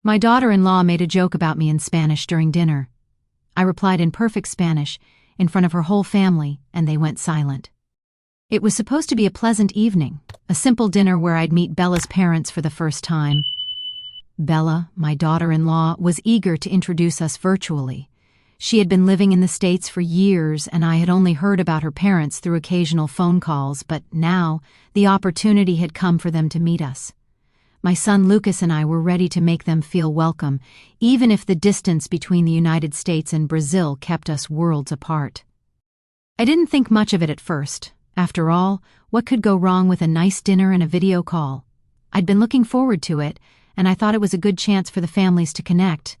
My daughter-in-law made a joke about me in Spanish during dinner. I replied in perfect Spanish, in front of her whole family, and they went silent. It was supposed to be a pleasant evening, a simple dinner where I'd meet Bella's parents for the first time. Bella, my daughter-in-law, was eager to introduce us virtually. She had been living in the States for years, and I had only heard about her parents through occasional phone calls, but now the opportunity had come for them to meet us. My son Lucas and I were ready to make them feel welcome, even if the distance between the United States and Brazil kept us worlds apart. I didn't think much of it at first. After all, what could go wrong with a nice dinner and a video call? I'd been looking forward to it, and I thought it was a good chance for the families to connect.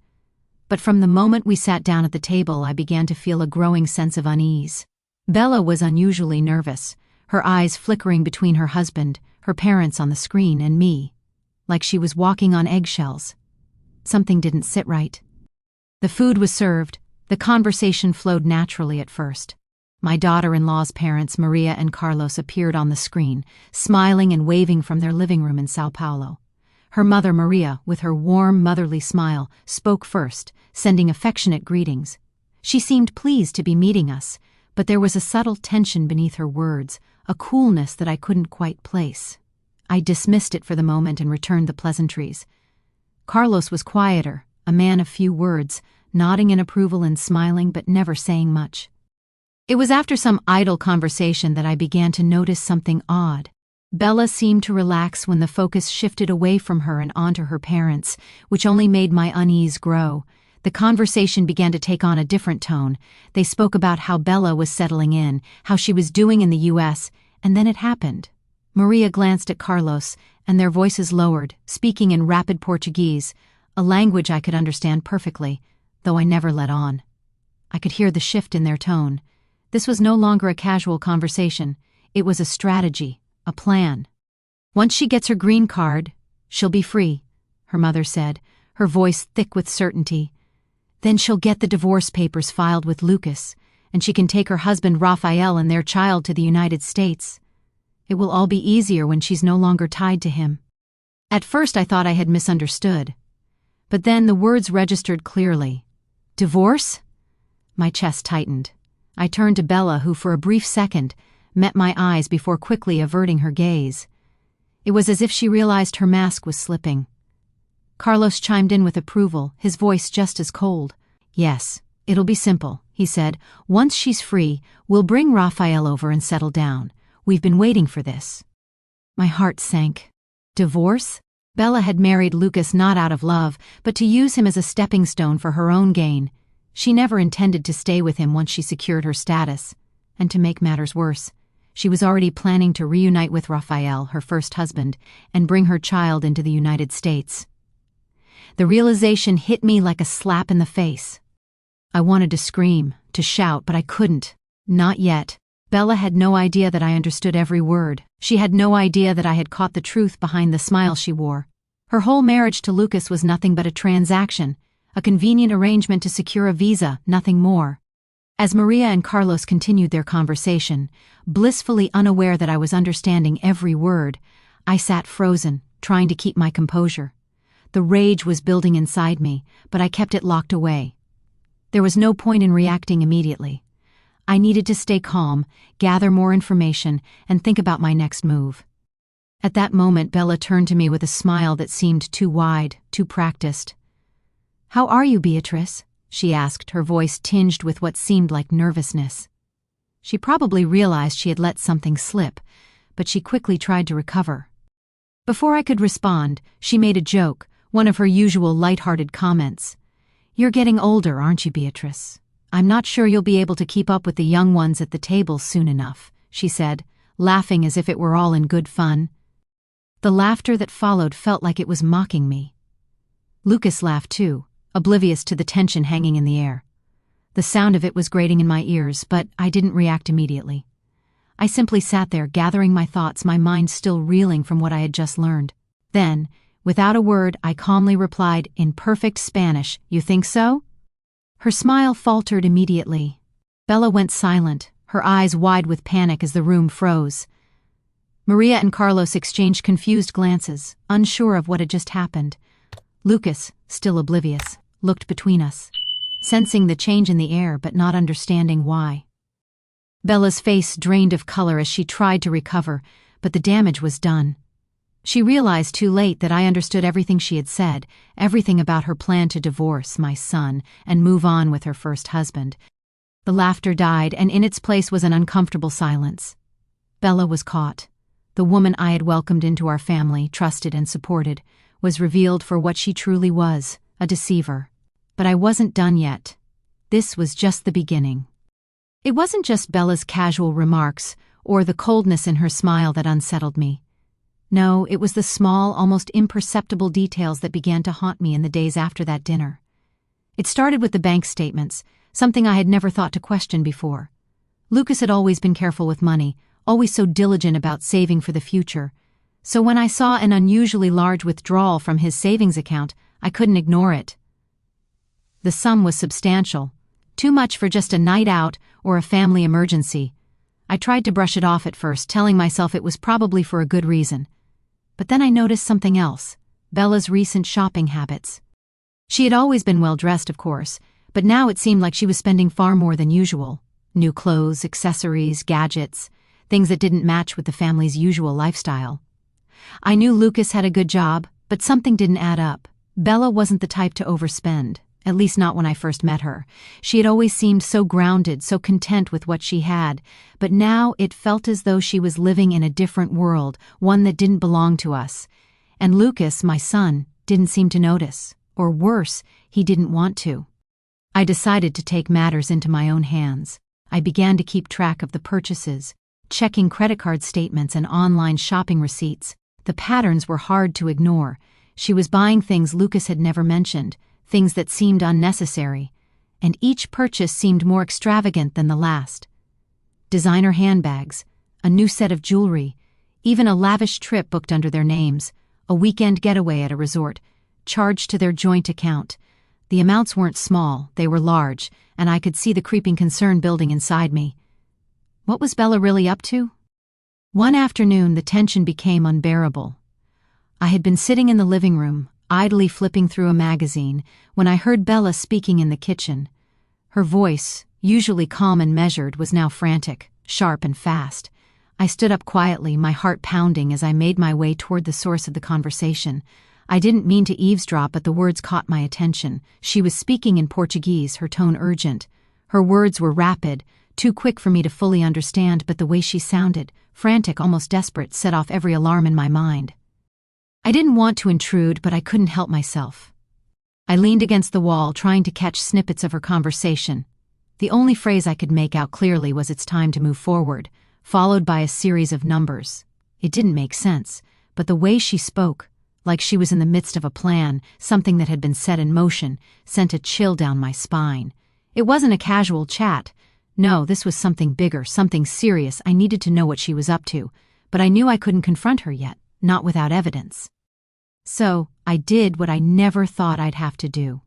But from the moment we sat down at the table, I began to feel a growing sense of unease. Bella was unusually nervous, her eyes flickering between her husband, her parents on the screen, and me, like she was walking on eggshells. Something didn't sit right. The food was served. The conversation flowed naturally at first. My daughter-in-law's parents, Maria and Carlos, appeared on the screen, smiling and waving from their living room in Sao Paulo. Her mother, Maria, with her warm, motherly smile, spoke first, sending affectionate greetings. She seemed pleased to be meeting us, but there was a subtle tension beneath her words, a coolness that I couldn't quite place. I dismissed it for the moment and returned the pleasantries. Carlos was quieter, a man of few words, nodding in approval and smiling but never saying much. It was after some idle conversation that I began to notice something odd. Bella seemed to relax when the focus shifted away from her and onto her parents, which only made my unease grow. The conversation began to take on a different tone. They spoke about how Bella was settling in, how she was doing in the U.S., and then it happened. Maria glanced at Carlos, and their voices lowered, speaking in rapid Portuguese, a language I could understand perfectly, though I never let on. I could hear the shift in their tone. This was no longer a casual conversation. It was a strategy. A plan. Once she gets her green card, she'll be free, her mother said, her voice thick with certainty. Then she'll get the divorce papers filed with Lucas, and she can take her husband Rafael and their child to the United States. It will all be easier when she's no longer tied to him. At first I thought I had misunderstood, but then the words registered clearly. Divorce? My chest tightened. I turned to Bella, who for a brief second met my eyes before quickly averting her gaze. It was as if she realized her mask was slipping. Carlos chimed in with approval, his voice just as cold. Yes, it'll be simple, he said. Once she's free, we'll bring Rafael over and settle down. We've been waiting for this. My heart sank. Divorce? Bella had married Lucas not out of love, but to use him as a stepping stone for her own gain. She never intended to stay with him once she secured her status. And to make matters worse, she was already planning to reunite with Rafael, her first husband, and bring her child into the United States. The realization hit me like a slap in the face. I wanted to scream, to shout, but I couldn't. Not yet. Bella had no idea that I understood every word. She had no idea that I had caught the truth behind the smile she wore. Her whole marriage to Lucas was nothing but a transaction, a convenient arrangement to secure a visa, nothing more. As Maria and Carlos continued their conversation, blissfully unaware that I was understanding every word, I sat frozen, trying to keep my composure. The rage was building inside me, but I kept it locked away. There was no point in reacting immediately. I needed to stay calm, gather more information, and think about my next move. At that moment, Bella turned to me with a smile that seemed too wide, too practiced. "How are you, Beatrice?" she asked, her voice tinged with what seemed like nervousness. She probably realized she had let something slip, but she quickly tried to recover. Before I could respond, she made a joke, one of her usual light-hearted comments. "You're getting older, aren't you, Beatrice? I'm not sure you'll be able to keep up with the young ones at the table soon enough," she said, laughing as if it were all in good fun. The laughter that followed felt like it was mocking me. Lucas laughed too, oblivious to the tension hanging in the air. The sound of it was grating in my ears, but I didn't react immediately. I simply sat there, gathering my thoughts, my mind still reeling from what I had just learned. Then, without a word, I calmly replied in perfect Spanish, "You think so?" Her smile faltered immediately. Bella went silent, her eyes wide with panic as the room froze. Maria and Carlos exchanged confused glances, unsure of what had just happened. Lucas, still oblivious, looked between us, sensing the change in the air but not understanding why. Bella's face drained of color as she tried to recover, but the damage was done. She realized too late that I understood everything she had said, everything about her plan to divorce my son and move on with her first husband. The laughter died, and in its place was an uncomfortable silence. Bella was caught. The woman I had welcomed into our family, trusted and supported, was revealed for what she truly was, a deceiver. But I wasn't done yet. This was just the beginning. It wasn't just Bella's casual remarks or the coldness in her smile that unsettled me. No, it was the small, almost imperceptible details that began to haunt me in the days after that dinner. It started with the bank statements, something I had never thought to question before. Lucas had always been careful with money, always so diligent about saving for the future. So when I saw an unusually large withdrawal from his savings account, I couldn't ignore it. The sum was substantial, too much for just a night out or a family emergency. I tried to brush it off at first, telling myself it was probably for a good reason. But then I noticed something else: Bella's recent shopping habits. She had always been well-dressed, of course, but now it seemed like she was spending far more than usual. New clothes, accessories, gadgets, things that didn't match with the family's usual lifestyle. I knew Lucas had a good job, but something didn't add up. Bella wasn't the type to overspend, at least not when I first met her. She had always seemed so grounded, so content with what she had, but now it felt as though she was living in a different world, one that didn't belong to us. And Lucas, my son, didn't seem to notice. Or worse, he didn't want to. I decided to take matters into my own hands. I began to keep track of the purchases, checking credit card statements and online shopping receipts. The patterns were hard to ignore. She was buying things Lucas had never mentioned, things that seemed unnecessary, and each purchase seemed more extravagant than the last. Designer handbags, a new set of jewelry, even a lavish trip booked under their names, a weekend getaway at a resort, charged to their joint account. The amounts weren't small, they were large, and I could see the creeping concern building inside me. What was Bella really up to? One afternoon, the tension became unbearable. I had been sitting in the living room, idly flipping through a magazine, when I heard Bella speaking in the kitchen. Her voice, usually calm and measured, was now frantic, sharp and fast. I stood up quietly, my heart pounding as I made my way toward the source of the conversation. I didn't mean to eavesdrop, but the words caught my attention. She was speaking in Portuguese, her tone urgent. Her words were rapid, too quick for me to fully understand, but the way she sounded, frantic, almost desperate, set off every alarm in my mind. I didn't want to intrude, but I couldn't help myself. I leaned against the wall, trying to catch snippets of her conversation. The only phrase I could make out clearly was "it's time to move forward," followed by a series of numbers. It didn't make sense, but the way she spoke, like she was in the midst of a plan, something that had been set in motion, sent a chill down my spine. It wasn't a casual chat. No, this was something bigger, something serious. I needed to know what she was up to, but I knew I couldn't confront her yet, not without evidence. So, I did what I never thought I'd have to do.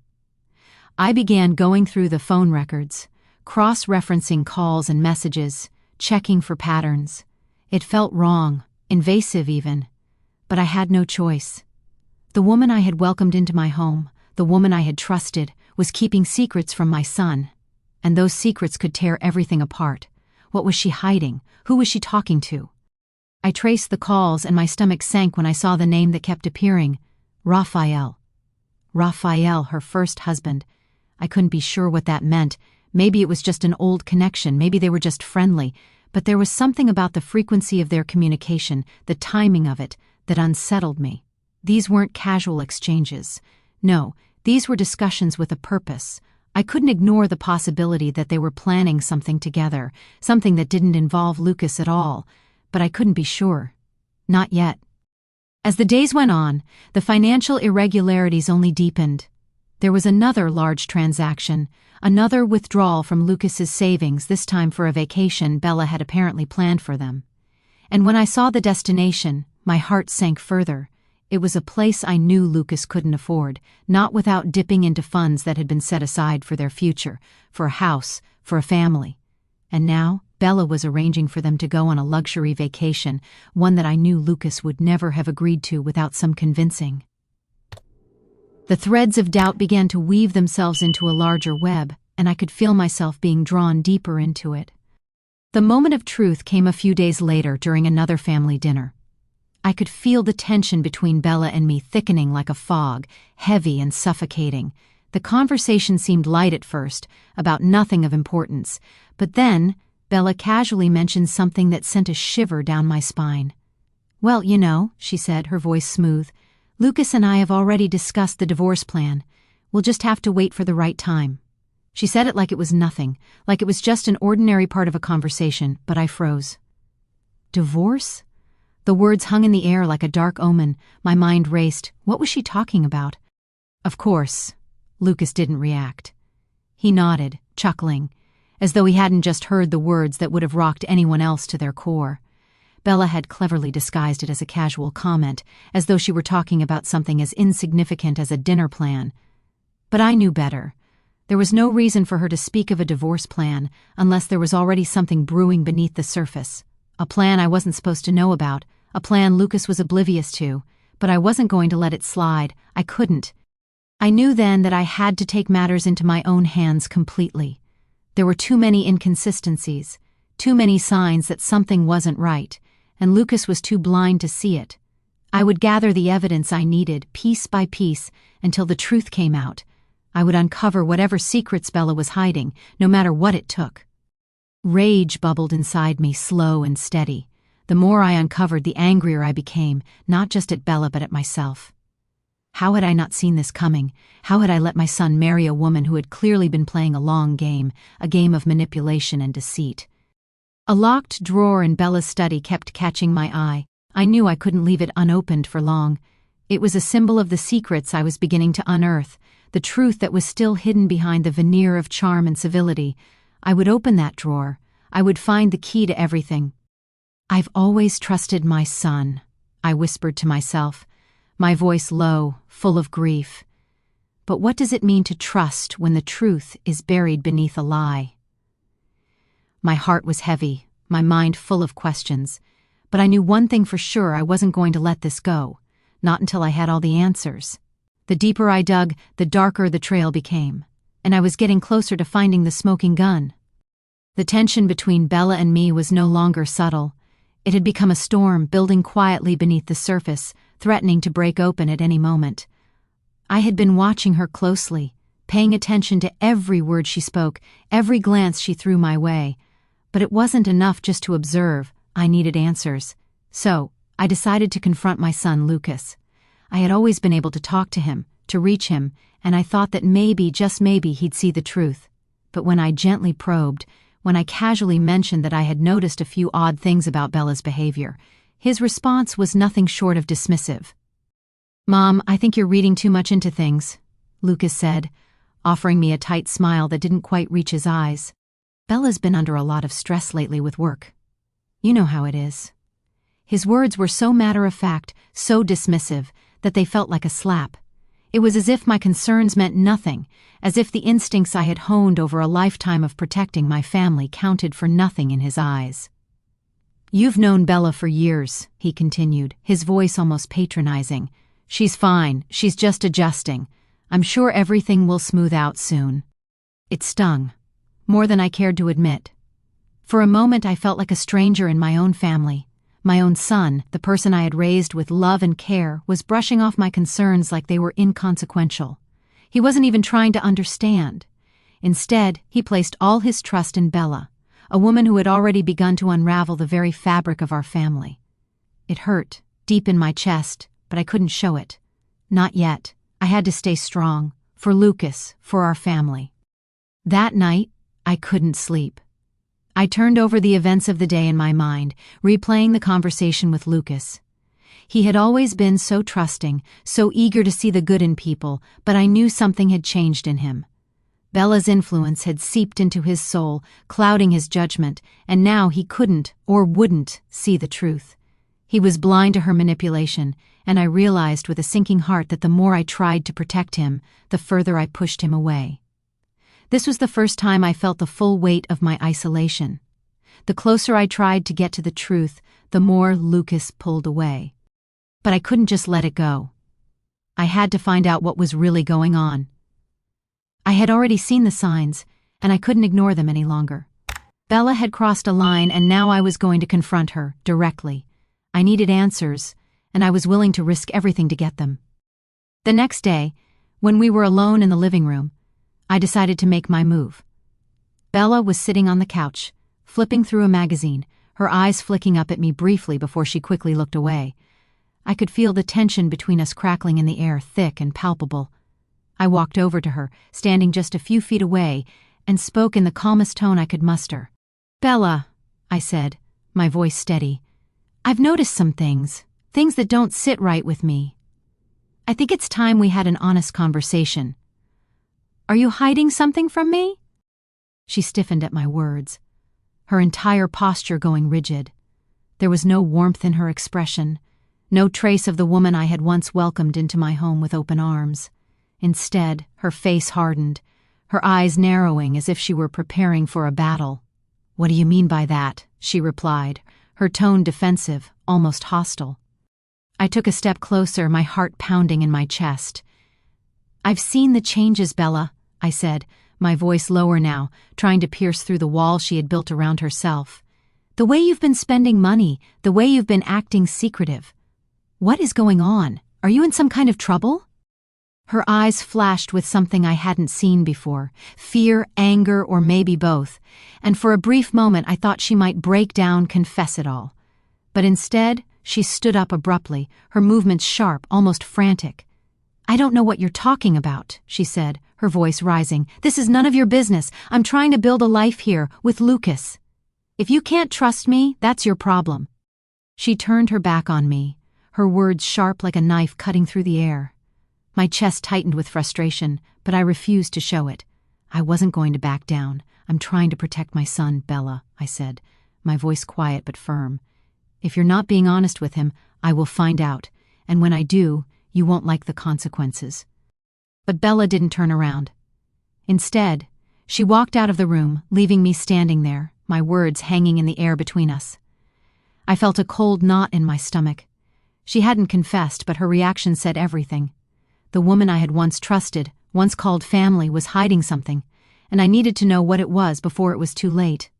I began going through the phone records, cross-referencing calls and messages, checking for patterns. It felt wrong, invasive even, but I had no choice. The woman I had welcomed into my home, the woman I had trusted, was keeping secrets from my son, and those secrets could tear everything apart. What was she hiding? Who was she talking to? I traced the calls, and my stomach sank when I saw the name that kept appearing: Raphael. Raphael, her first husband. I couldn't be sure what that meant. Maybe it was just an old connection, maybe they were just friendly, but there was something about the frequency of their communication, the timing of it, that unsettled me. These weren't casual exchanges. No, these were discussions with a purpose. I couldn't ignore the possibility that they were planning something together, something that didn't involve Lucas at all, but I couldn't be sure. Not yet. As the days went on, the financial irregularities only deepened. There was another large transaction, another withdrawal from Lucas's savings, this time for a vacation Bella had apparently planned for them. And when I saw the destination, my heart sank further. It was a place I knew Lucas couldn't afford, not without dipping into funds that had been set aside for their future, for a house, for a family. And now, Bella was arranging for them to go on a luxury vacation, one that I knew Lucas would never have agreed to without some convincing. The threads of doubt began to weave themselves into a larger web, and I could feel myself being drawn deeper into it. The moment of truth came a few days later during another family dinner. I could feel the tension between Bella and me thickening like a fog, heavy and suffocating. The conversation seemed light at first, about nothing of importance, but then Bella casually mentioned something that sent a shiver down my spine. "Well, you know," she said, her voice smooth, "Lucas and I have already discussed the divorce plan. We'll just have to wait for the right time." She said it like it was nothing, like it was just an ordinary part of a conversation, but I froze. Divorce? The words hung in the air like a dark omen. My mind raced. What was she talking about? Of course, Lucas didn't react. He nodded, chuckling, as though he hadn't just heard the words that would have rocked anyone else to their core. Bella had cleverly disguised it as a casual comment, as though she were talking about something as insignificant as a dinner plan. But I knew better. There was no reason for her to speak of a divorce plan unless there was already something brewing beneath the surface. A plan I wasn't supposed to know about, a plan Lucas was oblivious to, but I wasn't going to let it slide. I couldn't. I knew then that I had to take matters into my own hands completely. There were too many inconsistencies, too many signs that something wasn't right, and Lucas was too blind to see it. I would gather the evidence I needed, piece by piece, until the truth came out. I would uncover whatever secrets Bella was hiding, no matter what it took. Rage bubbled inside me, slow and steady. The more I uncovered, the angrier I became, not just at Bella but at myself. How had I not seen this coming? How had I let my son marry a woman who had clearly been playing a long game, a game of manipulation and deceit? A locked drawer in Bella's study kept catching my eye. I knew I couldn't leave it unopened for long. It was a symbol of the secrets I was beginning to unearth, the truth that was still hidden behind the veneer of charm and civility. I would open that drawer. I would find the key to everything. "I've always trusted my son," I whispered to myself, my voice low, full of grief. But what does it mean to trust when the truth is buried beneath a lie? My heart was heavy, my mind full of questions, but I knew one thing for sure: I wasn't going to let this go, not until I had all the answers. The deeper I dug, the darker the trail became, and I was getting closer to finding the smoking gun. The tension between Bella and me was no longer subtle. It had become a storm, building quietly beneath the surface, threatening to break open at any moment. I had been watching her closely, paying attention to every word she spoke, every glance she threw my way. But it wasn't enough just to observe. I needed answers. So, I decided to confront my son, Lucas. I had always been able to talk to him, to reach him, and I thought that maybe, just maybe, he'd see the truth. But when I gently probed, when I casually mentioned that I had noticed a few odd things about Bella's behavior, his response was nothing short of dismissive. "Mom, I think you're reading too much into things," Lucas said, offering me a tight smile that didn't quite reach his eyes. "Bella's been under a lot of stress lately with work. You know how it is." His words were so matter-of-fact, so dismissive, that they felt like a slap. It was as if my concerns meant nothing, as if the instincts I had honed over a lifetime of protecting my family counted for nothing in his eyes. "You've known Bella for years," he continued, his voice almost patronizing. "She's fine, she's just adjusting. I'm sure everything will smooth out soon." It stung, more than I cared to admit. For a moment I felt like a stranger in my own family. My own son, the person I had raised with love and care, was brushing off my concerns like they were inconsequential. He wasn't even trying to understand. Instead, he placed all his trust in Bella, a woman who had already begun to unravel the very fabric of our family. It hurt, deep in my chest, but I couldn't show it. Not yet. I had to stay strong, for Lucas, for our family. That night, I couldn't sleep. I turned over the events of the day in my mind, replaying the conversation with Lucas. He had always been so trusting, so eager to see the good in people, but I knew something had changed in him. Bella's influence had seeped into his soul, clouding his judgment, and now he couldn't, or wouldn't, see the truth. He was blind to her manipulation, and I realized with a sinking heart that the more I tried to protect him, the further I pushed him away. This was the first time I felt the full weight of my isolation. The closer I tried to get to the truth, the more Lucas pulled away. But I couldn't just let it go. I had to find out what was really going on. I had already seen the signs, and I couldn't ignore them any longer. Bella had crossed a line, and now I was going to confront her, directly. I needed answers, and I was willing to risk everything to get them. The next day, when we were alone in the living room, I decided to make my move. Bella was sitting on the couch, flipping through a magazine, her eyes flicking up at me briefly before she quickly looked away. I could feel the tension between us crackling in the air, thick and palpable. I walked over to her, standing just a few feet away, and spoke in the calmest tone I could muster. "Bella," I said, my voice steady, "I've noticed some things that don't sit right with me. I think it's time we had an honest conversation. Are you hiding something from me?" She stiffened at my words, her entire posture going rigid. There was no warmth in her expression, no trace of the woman I had once welcomed into my home with open arms. Instead, her face hardened, her eyes narrowing as if she were preparing for a battle. "What do you mean by that?" she replied, her tone defensive, almost hostile. I took a step closer, my heart pounding in my chest. "I've seen the changes, Bella," I said, my voice lower now, trying to pierce through the wall she had built around herself. "The way you've been spending money, the way you've been acting secretive. What is going on? Are you in some kind of trouble?" Her eyes flashed with something I hadn't seen before, fear, anger, or maybe both, and for a brief moment I thought she might break down, confess it all. But instead, she stood up abruptly, her movements sharp, almost frantic. "I don't know what you're talking about," she said, her voice rising. "This is none of your business. I'm trying to build a life here, with Lucas. If you can't trust me, that's your problem." She turned her back on me, her words sharp like a knife cutting through the air. My chest tightened with frustration, but I refused to show it. I wasn't going to back down. "I'm trying to protect my son, Bella," I said, my voice quiet but firm. "If you're not being honest with him, I will find out, and when I do, you won't like the consequences." But Bella didn't turn around. Instead, she walked out of the room, leaving me standing there, my words hanging in the air between us. I felt a cold knot in my stomach. She hadn't confessed, but her reaction said everything. The woman I had once trusted, once called family, was hiding something, and I needed to know what it was before it was too late.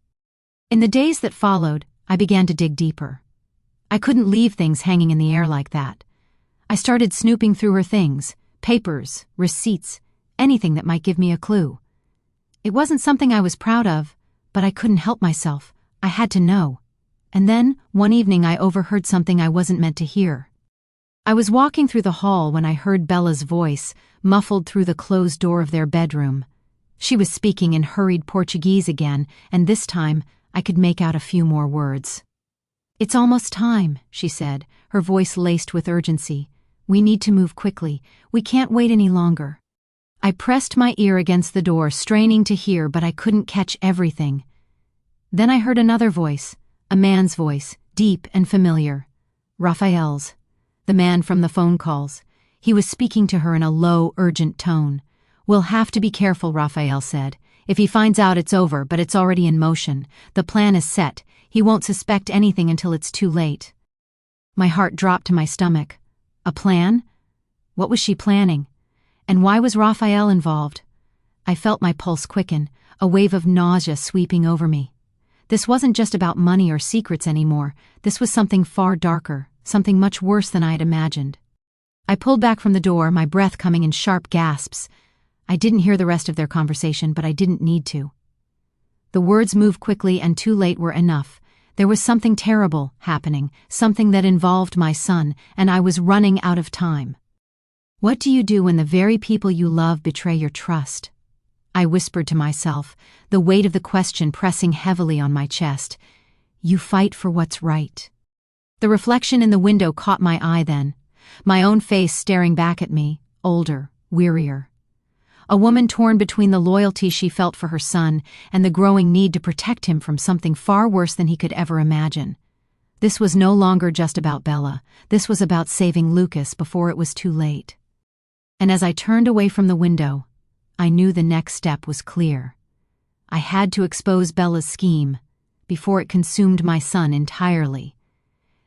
In the days that followed, I began to dig deeper. I couldn't leave things hanging in the air like that. I started snooping through her things, papers, receipts, anything that might give me a clue. It wasn't something I was proud of, but I couldn't help myself. I had to know. And then, one evening, I overheard something I wasn't meant to hear. I was walking through the hall when I heard Bella's voice, muffled through the closed door of their bedroom. She was speaking in hurried Portuguese again, and this time I could make out a few more words. "It's almost time," she said, her voice laced with urgency. "We need to move quickly. We can't wait any longer." I pressed my ear against the door, straining to hear, but I couldn't catch everything. Then I heard another voice, a man's voice, deep and familiar. Raphael's. The man from the phone calls. He was speaking to her in a low, urgent tone. "We'll have to be careful," Raphael said. "If he finds out, it's over, but it's already in motion. The plan is set. He won't suspect anything until it's too late." My heart dropped to my stomach. A plan? What was she planning? And why was Raphael involved? I felt my pulse quicken, a wave of nausea sweeping over me. This wasn't just about money or secrets anymore. This was something far darker, something much worse than I had imagined. I pulled back from the door, my breath coming in sharp gasps. I didn't hear the rest of their conversation, but I didn't need to. The words moved quickly, and too late were enough. There was something terrible happening, something that involved my son, and I was running out of time. "What do you do when the very people you love betray your trust?" I whispered to myself, the weight of the question pressing heavily on my chest. "You fight for what's right." The reflection in the window caught my eye then, my own face staring back at me, older, wearier. A woman torn between the loyalty she felt for her son and the growing need to protect him from something far worse than he could ever imagine. This was no longer just about Bella. This was about saving Lucas before it was too late. And as I turned away from the window, I knew the next step was clear. I had to expose Bella's scheme before it consumed my son entirely.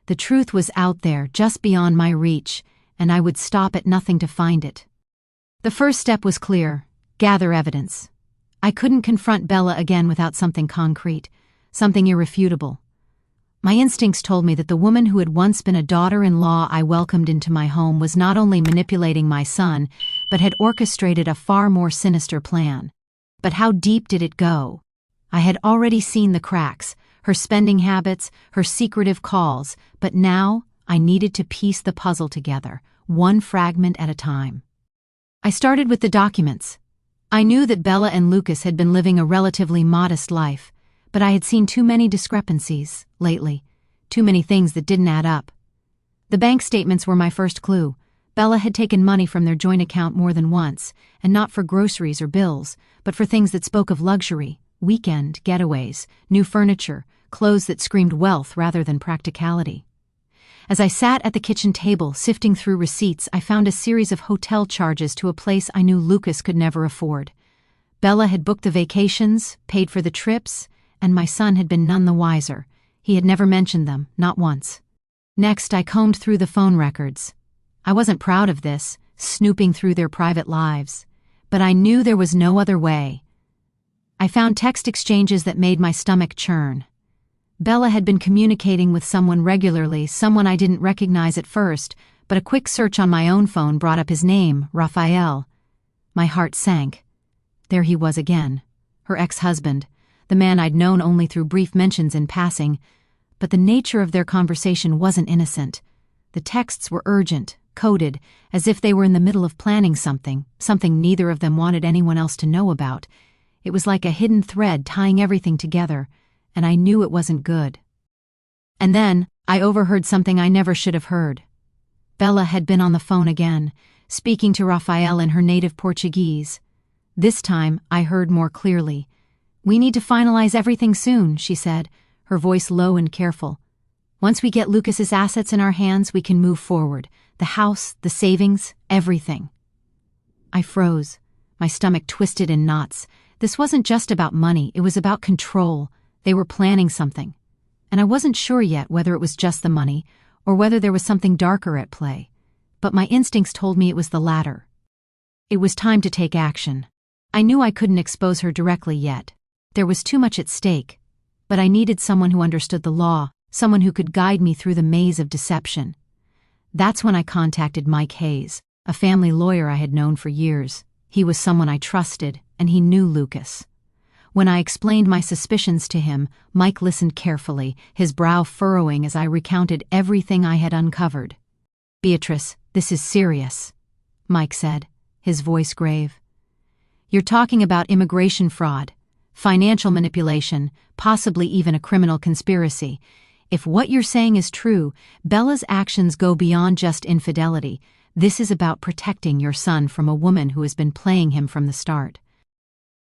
The truth was out there, just beyond my reach, and I would stop at nothing to find it. The first step was clear: gather evidence. I couldn't confront Bella again without something concrete, something irrefutable. My instincts told me that the woman who had once been a daughter-in-law I welcomed into my home was not only manipulating my son, but had orchestrated a far more sinister plan. But how deep did it go? I had already seen the cracks, her spending habits, her secretive calls, but now I needed to piece the puzzle together, one fragment at a time. I started with the documents. I knew that Bella and Lucas had been living a relatively modest life, but I had seen too many discrepancies lately, too many things that didn't add up. The bank statements were my first clue. Bella had taken money from their joint account more than once, and not for groceries or bills, but for things that spoke of luxury, weekend getaways, new furniture, clothes that screamed wealth rather than practicality. As I sat at the kitchen table sifting through receipts, I found a series of hotel charges to a place I knew Lucas could never afford. Bella had booked the vacations, paid for the trips, and my son had been none the wiser. He had never mentioned them, not once. Next, I combed through the phone records. I wasn't proud of this, snooping through their private lives, but I knew there was no other way. I found text exchanges that made my stomach churn. Bella had been communicating with someone regularly, someone I didn't recognize at first, but a quick search on my own phone brought up his name, Raphael. My heart sank. There he was again, her ex-husband, the man I'd known only through brief mentions in passing, but the nature of their conversation wasn't innocent. The texts were urgent, coded, as if they were in the middle of planning something neither of them wanted anyone else to know about. It was like a hidden thread tying everything together, and I knew it wasn't good. And then, I overheard something I never should have heard. Bella had been on the phone again, speaking to Raphael in her native Portuguese. This time, I heard more clearly. "We need to finalize everything soon," she said, her voice low and careful. "Once we get Lucas's assets in our hands, we can move forward. The house, the savings, everything." I froze, my stomach twisted in knots. This wasn't just about money, it was about control. They were planning something. And I wasn't sure yet whether it was just the money, or whether there was something darker at play. But my instincts told me it was the latter. It was time to take action. I knew I couldn't expose her directly yet. There was too much at stake. But I needed someone who understood the law, someone who could guide me through the maze of deception. That's when I contacted Mike Hayes, a family lawyer I had known for years. He was someone I trusted, and he knew Lucas. When I explained my suspicions to him, Mike listened carefully, his brow furrowing as I recounted everything I had uncovered. "Beatrice, this is serious," Mike said, his voice grave. "You're talking about immigration fraud, financial manipulation, possibly even a criminal conspiracy. If what you're saying is true, Bella's actions go beyond just infidelity. This is about protecting your son from a woman who has been playing him from the start."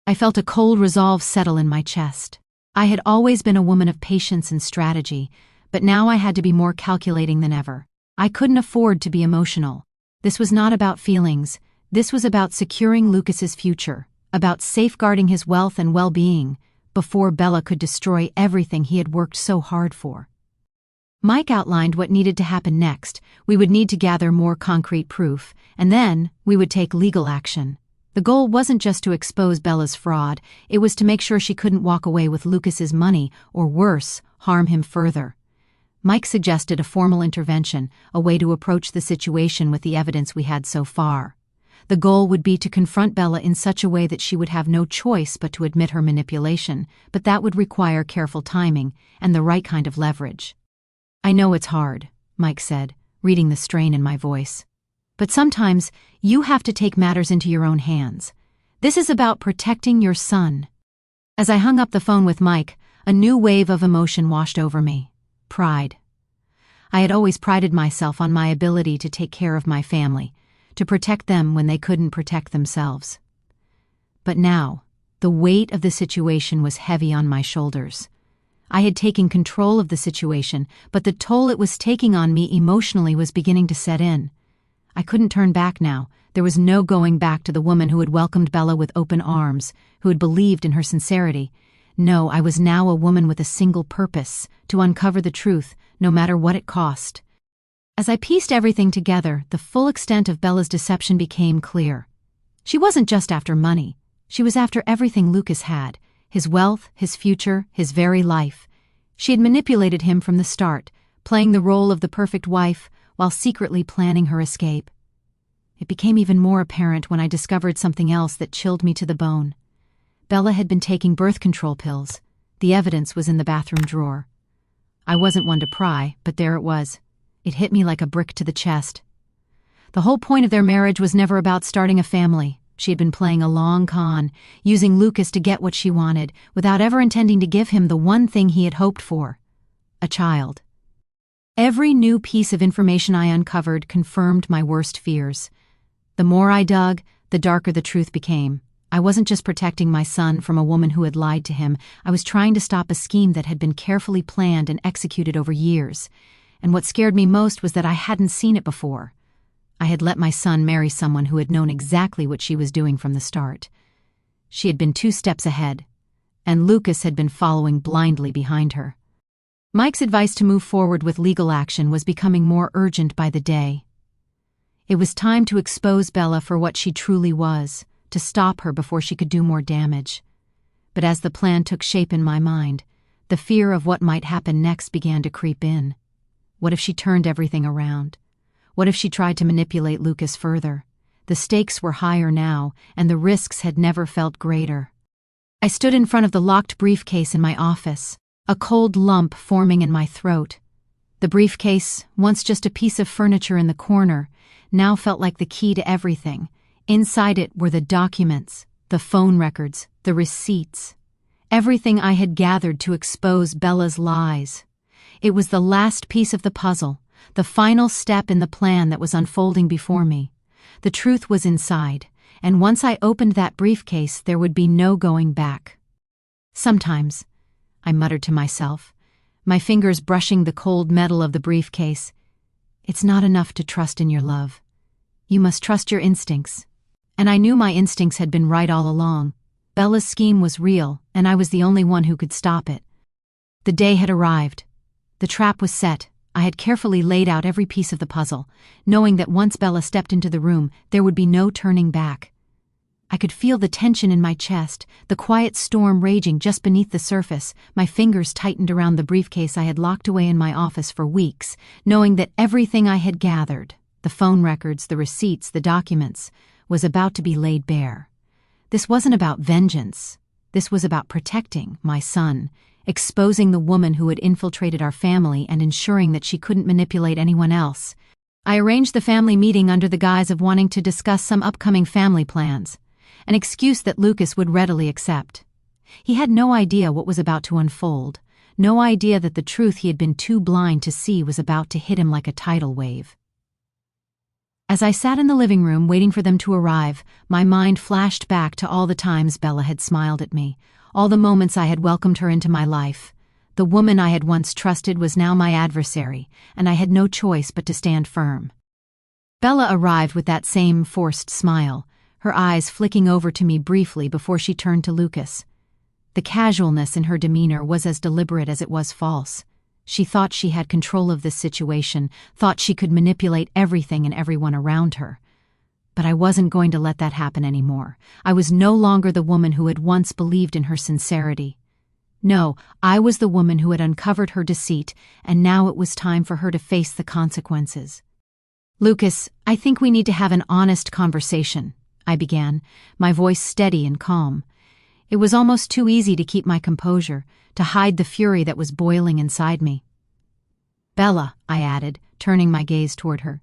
I felt a cold resolve settle in my chest. I had always been a woman of patience and strategy, but now I had to be more calculating than ever. I couldn't afford to be emotional. This was not about feelings. This was about securing Lucas's future, about safeguarding his wealth and well-being, before Bella could destroy everything he had worked so hard for. Mike outlined what needed to happen next. We would need to gather more concrete proof, and then we would take legal action. The goal wasn't just to expose Bella's fraud, it was to make sure she couldn't walk away with Lucas's money, or worse, harm him further. Mike suggested a formal intervention, a way to approach the situation with the evidence we had so far. The goal would be to confront Bella in such a way that she would have no choice but to admit her manipulation, but that would require careful timing and the right kind of leverage. "I know it's hard," Mike said, reading the strain in my voice. "But sometimes you have to take matters into your own hands. This is about protecting your son." As I hung up the phone with Mike, a new wave of emotion washed over me. Pride. I had always prided myself on my ability to take care of my family, to protect them when they couldn't protect themselves. But now, the weight of the situation was heavy on my shoulders. I had taken control of the situation, but the toll it was taking on me emotionally was beginning to set in. I couldn't turn back now. There was no going back to the woman who had welcomed Bella with open arms, who had believed in her sincerity. No, I was now a woman with a single purpose: to uncover the truth, no matter what it cost. As I pieced everything together, the full extent of Bella's deception became clear. She wasn't just after money. She was after everything Lucas had: his wealth, his future, his very life. She had manipulated him from the start, playing the role of the perfect wife while secretly planning her escape. It became even more apparent when I discovered something else that chilled me to the bone. Bella had been taking birth control pills. The evidence was in the bathroom drawer. I wasn't one to pry, but there it was. It hit me like a brick to the chest. The whole point of their marriage was never about starting a family. She had been playing a long con, using Lucas to get what she wanted, without ever intending to give him the one thing he had hoped for: a child. Every new piece of information I uncovered confirmed my worst fears. The more I dug, the darker the truth became. I wasn't just protecting my son from a woman who had lied to him. I was trying to stop a scheme that had been carefully planned and executed over years. And what scared me most was that I hadn't seen it before. I had let my son marry someone who had known exactly what she was doing from the start. She had been 2 steps ahead, and Lucas had been following blindly behind her. Mike's advice to move forward with legal action was becoming more urgent by the day. It was time to expose Bella for what she truly was, to stop her before she could do more damage. But as the plan took shape in my mind, the fear of what might happen next began to creep in. What if she turned everything around? What if she tried to manipulate Lucas further? The stakes were higher now, and the risks had never felt greater. I stood in front of the locked briefcase in my office, a cold lump forming in my throat. The briefcase, once just a piece of furniture in the corner, now felt like the key to everything. Inside it were the documents, the phone records, the receipts. Everything I had gathered to expose Bella's lies. It was the last piece of the puzzle, the final step in the plan that was unfolding before me. The truth was inside, and once I opened that briefcase, there would be no going back. Sometimes, I muttered to myself, my fingers brushing the cold metal of the briefcase, it's not enough to trust in your love. You must trust your instincts. And I knew my instincts had been right all along. Bella's scheme was real, and I was the only one who could stop it. The day had arrived. The trap was set. I had carefully laid out every piece of the puzzle, knowing that once Bella stepped into the room, there would be no turning back. I could feel the tension in my chest, the quiet storm raging just beneath the surface. My fingers tightened around the briefcase I had locked away in my office for weeks, knowing that everything I had gathered, the phone records, the receipts, the documents, was about to be laid bare. This wasn't about vengeance. This was about protecting my son, exposing the woman who had infiltrated our family and ensuring that she couldn't manipulate anyone else. I arranged the family meeting under the guise of wanting to discuss some upcoming family plans, an excuse that Lucas would readily accept. He had no idea what was about to unfold, no idea that the truth he had been too blind to see was about to hit him like a tidal wave. As I sat in the living room waiting for them to arrive, my mind flashed back to all the times Bella had smiled at me, all the moments I had welcomed her into my life. The woman I had once trusted was now my adversary, and I had no choice but to stand firm. Bella arrived with that same forced smile, her eyes flicking over to me briefly before she turned to Lucas. The casualness in her demeanor was as deliberate as it was false. She thought she had control of this situation, thought she could manipulate everything and everyone around her. But I wasn't going to let that happen anymore. I was no longer the woman who had once believed in her sincerity. No, I was the woman who had uncovered her deceit, and now it was time for her to face the consequences. "Lucas, I think we need to have an honest conversation," I began, my voice steady and calm. It was almost too easy to keep my composure, to hide the fury that was boiling inside me. "Bella," I added, turning my gaze toward her,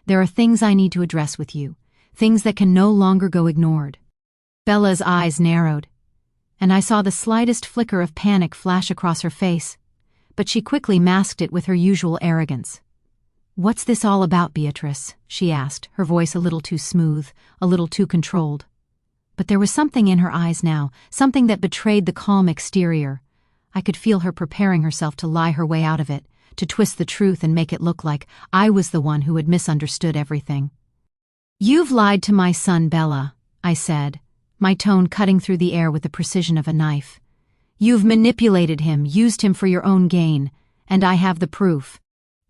"there are things I need to address with you, things that can no longer go ignored." Bella's eyes narrowed, and I saw the slightest flicker of panic flash across her face, but she quickly masked it with her usual arrogance. "What's this all about, Beatrice?" she asked, her voice a little too smooth, a little too controlled. But there was something in her eyes now, something that betrayed the calm exterior. I could feel her preparing herself to lie her way out of it, to twist the truth and make it look like I was the one who had misunderstood everything. "You've lied to my son, Bella," I said, my tone cutting through the air with the precision of a knife. "You've manipulated him, used him for your own gain, and I have the proof."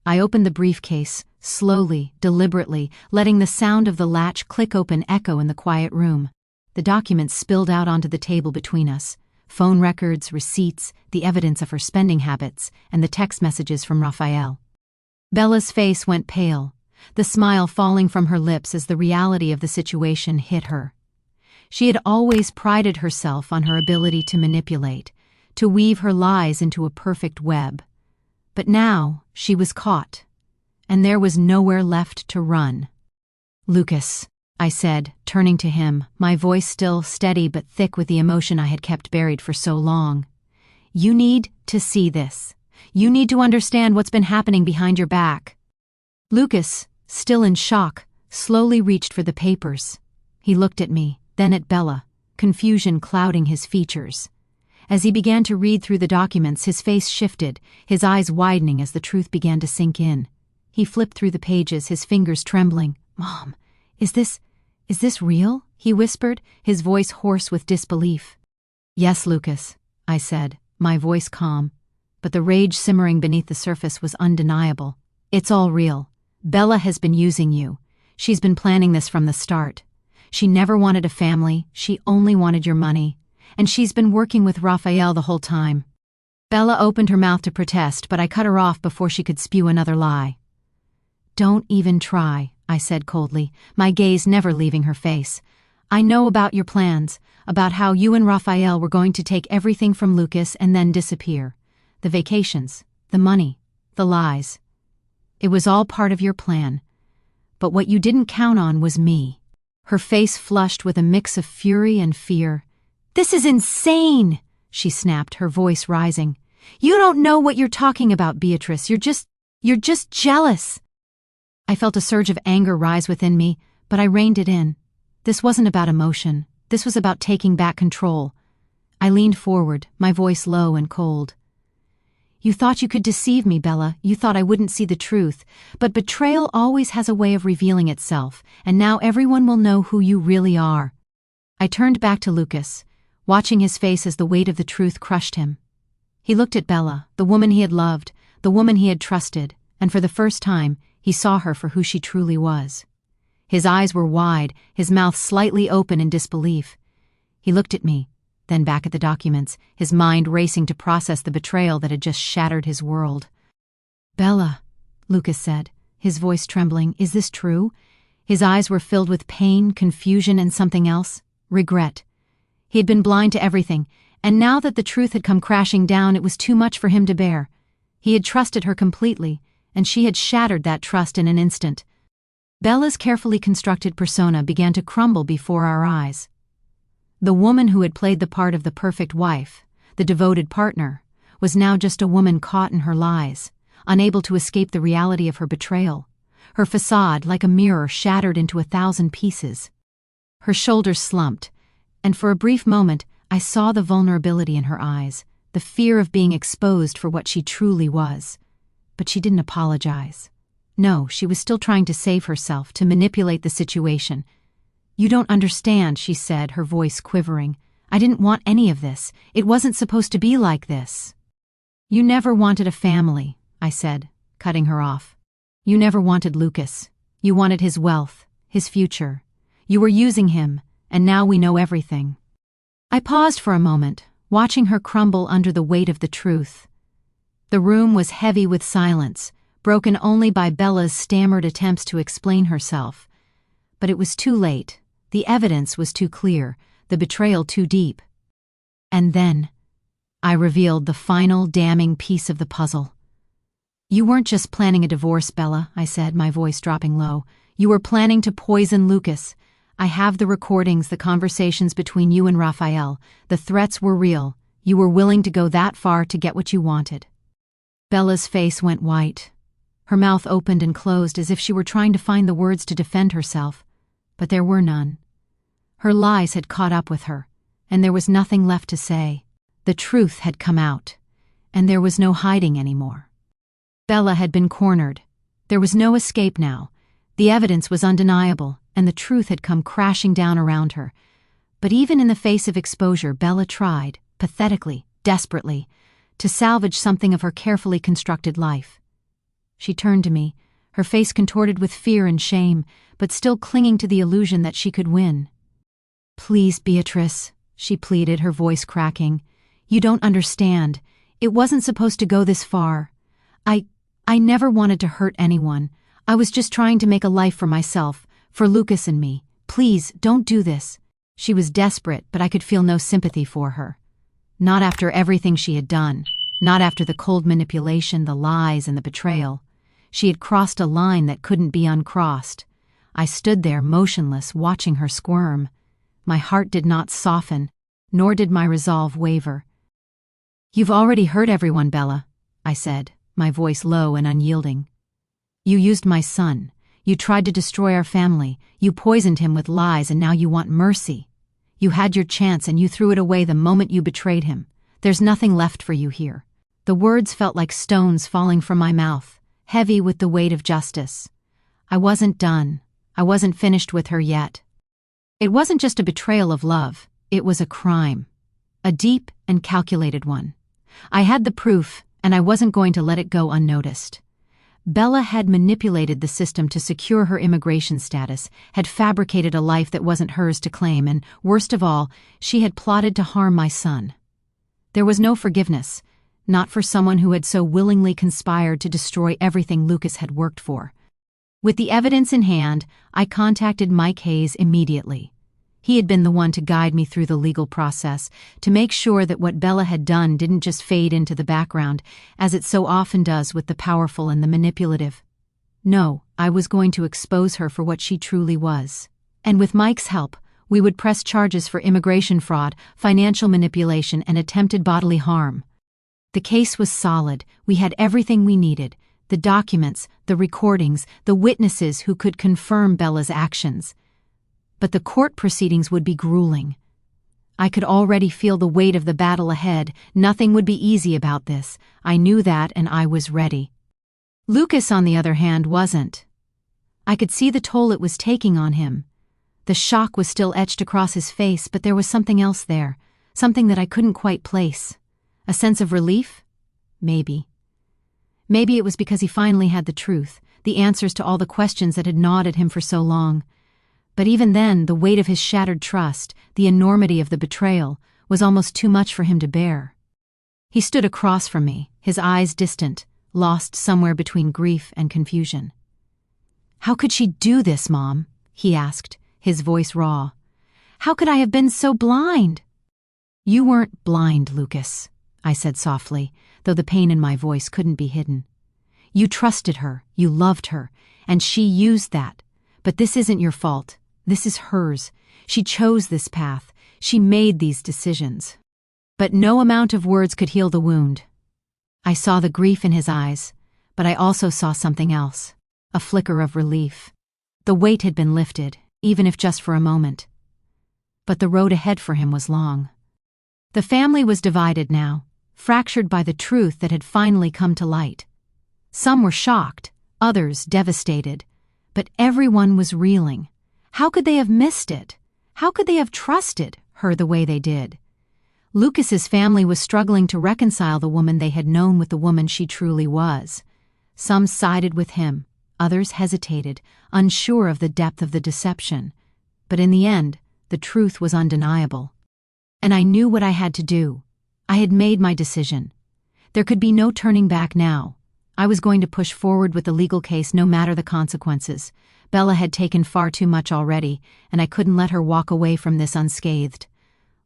I opened the briefcase, slowly, deliberately, letting the sound of the latch click open echo in the quiet room. The documents spilled out onto the table between us. Phone records, receipts, the evidence of her spending habits, and the text messages from Raphael. Bella's face went pale, the smile falling from her lips as the reality of the situation hit her. She had always prided herself on her ability to manipulate, to weave her lies into a perfect web. But now she was caught, and there was nowhere left to run. "Lucas," I said, turning to him, my voice still steady but thick with the emotion I had kept buried for so long. "You need to see this. You need to understand what's been happening behind your back." Lucas, still in shock, slowly reached for the papers. He looked at me, then at Bella, confusion clouding his features. As he began to read through the documents, his face shifted, his eyes widening as the truth began to sink in. He flipped through the pages, his fingers trembling. "Mom, is this real?" he whispered, his voice hoarse with disbelief. "Yes, Lucas," I said, my voice calm, but the rage simmering beneath the surface was undeniable. "It's all real. Bella has been using you. She's been planning this from the start. She never wanted a family, she only wanted your money. And she's been working with Raphael the whole time." Bella opened her mouth to protest, but I cut her off before she could spew another lie. "Don't even try," I said coldly, my gaze never leaving her face. "I know about your plans, about how you and Raphael were going to take everything from Lucas and then disappear. The vacations, the money, the lies. It was all part of your plan. But what you didn't count on was me." Her face flushed with a mix of fury and fear. "This is insane," she snapped, her voice rising. "You don't know what you're talking about, Beatrice. You're just jealous." I felt a surge of anger rise within me, but I reined it in. This wasn't about emotion. This was about taking back control. I leaned forward, my voice low and cold. "You thought you could deceive me, Bella. You thought I wouldn't see the truth. But betrayal always has a way of revealing itself, and now everyone will know who you really are." I turned back to Lucas, watching his face as the weight of the truth crushed him. He looked at Bella, the woman he had loved, the woman he had trusted, and for the first time, he saw her for who she truly was. His eyes were wide, his mouth slightly open in disbelief. He looked at me, then back at the documents, his mind racing to process the betrayal that had just shattered his world. "Bella," Lucas said, his voice trembling, "is this true?" His eyes were filled with pain, confusion, and something else, regret. He had been blind to everything, and now that the truth had come crashing down, it was too much for him to bear. He had trusted her completely, and she had shattered that trust in an instant. Bella's carefully constructed persona began to crumble before our eyes. The woman who had played the part of the perfect wife, the devoted partner, was now just a woman caught in her lies, unable to escape the reality of her betrayal. Her facade, like a mirror, shattered into 1,000 pieces. Her shoulders slumped, and for a brief moment I saw the vulnerability in her eyes, the fear of being exposed for what she truly was. But she didn't apologize. No, she was still trying to save herself, to manipulate the situation. "You don't understand," she said, her voice quivering. "I didn't want any of this. It wasn't supposed to be like this." "You never wanted a family," I said, cutting her off. "You never wanted Lucas. You wanted his wealth, his future. You were using him, and now we know everything." I paused for a moment, watching her crumble under the weight of the truth. The room was heavy with silence, broken only by Bella's stammered attempts to explain herself. But it was too late. The evidence was too clear, the betrayal too deep. And then, I revealed the final damning piece of the puzzle. "You weren't just planning a divorce, Bella," I said, my voice dropping low. "You were planning to poison Lucas. I have the recordings, the conversations between you and Raphael. The threats were real. You were willing to go that far to get what you wanted." Bella's face went white. Her mouth opened and closed as if she were trying to find the words to defend herself, but there were none. Her lies had caught up with her, and there was nothing left to say. The truth had come out, and there was no hiding anymore. Bella had been cornered. There was no escape now. The evidence was undeniable, and the truth had come crashing down around her. But even in the face of exposure, Bella tried, pathetically, desperately, to salvage something of her carefully constructed life. She turned to me, her face contorted with fear and shame, but still clinging to the illusion that she could win. "Please, Beatrice," she pleaded, her voice cracking. "You don't understand. It wasn't supposed to go this far. I never wanted to hurt anyone. I was just trying to make a life for myself, for Lucas and me. Please, don't do this." She was desperate, but I could feel no sympathy for her. Not after everything she had done. Not after the cold manipulation, the lies, and the betrayal. She had crossed a line that couldn't be uncrossed. I stood there motionless, watching her squirm. My heart did not soften, nor did my resolve waver. "You've already hurt everyone, Bella," I said, my voice low and unyielding. "You used my son. You tried to destroy our family. You poisoned him with lies, and now you want mercy. You had your chance and you threw it away the moment you betrayed him. There's nothing left for you here." The words felt like stones falling from my mouth, heavy with the weight of justice. I wasn't done. I wasn't finished with her yet. It wasn't just a betrayal of love. It was a crime. A deep and calculated one. I had the proof, and I wasn't going to let it go unnoticed. Bella had manipulated the system to secure her immigration status, had fabricated a life that wasn't hers to claim, and, worst of all, she had plotted to harm my son. There was no forgiveness, not for someone who had so willingly conspired to destroy everything Lucas had worked for. With the evidence in hand, I contacted Mike Hayes immediately. He had been the one to guide me through the legal process, to make sure that what Bella had done didn't just fade into the background, as it so often does with the powerful and the manipulative. No, I was going to expose her for what she truly was. And with Mike's help, we would press charges for immigration fraud, financial manipulation, and attempted bodily harm. The case was solid. We had everything we needed: the documents, the recordings, the witnesses who could confirm Bella's actions. But the court proceedings would be grueling. I could already feel the weight of the battle ahead. Nothing would be easy about this. I knew that, and I was ready. Lucas, on the other hand, wasn't. I could see the toll it was taking on him. The shock was still etched across his face, but there was something else there, something that I couldn't quite place. A sense of relief? Maybe. Maybe it was because he finally had the truth, the answers to all the questions that had gnawed at him for so long. But even then, the weight of his shattered trust, the enormity of the betrayal, was almost too much for him to bear. He stood across from me, his eyes distant, lost somewhere between grief and confusion. "How could she do this, Mom?" he asked, his voice raw. "How could I have been so blind?" "You weren't blind, Lucas," I said softly, though the pain in my voice couldn't be hidden. "You trusted her, you loved her, and she used that. But this isn't your fault. This is hers. She chose this path. She made these decisions." But no amount of words could heal the wound. I saw the grief in his eyes, but I also saw something else, a flicker of relief. The weight had been lifted, even if just for a moment. But the road ahead for him was long. The family was divided now, fractured by the truth that had finally come to light. Some were shocked, others devastated, but everyone was reeling. How could they have missed it? How could they have trusted her the way they did? Lucas's family was struggling to reconcile the woman they had known with the woman she truly was. Some sided with him, others hesitated, unsure of the depth of the deception. But in the end, the truth was undeniable. And I knew what I had to do. I had made my decision. There could be no turning back now. I was going to push forward with the legal case no matter the consequences. Bella had taken far too much already, and I couldn't let her walk away from this unscathed.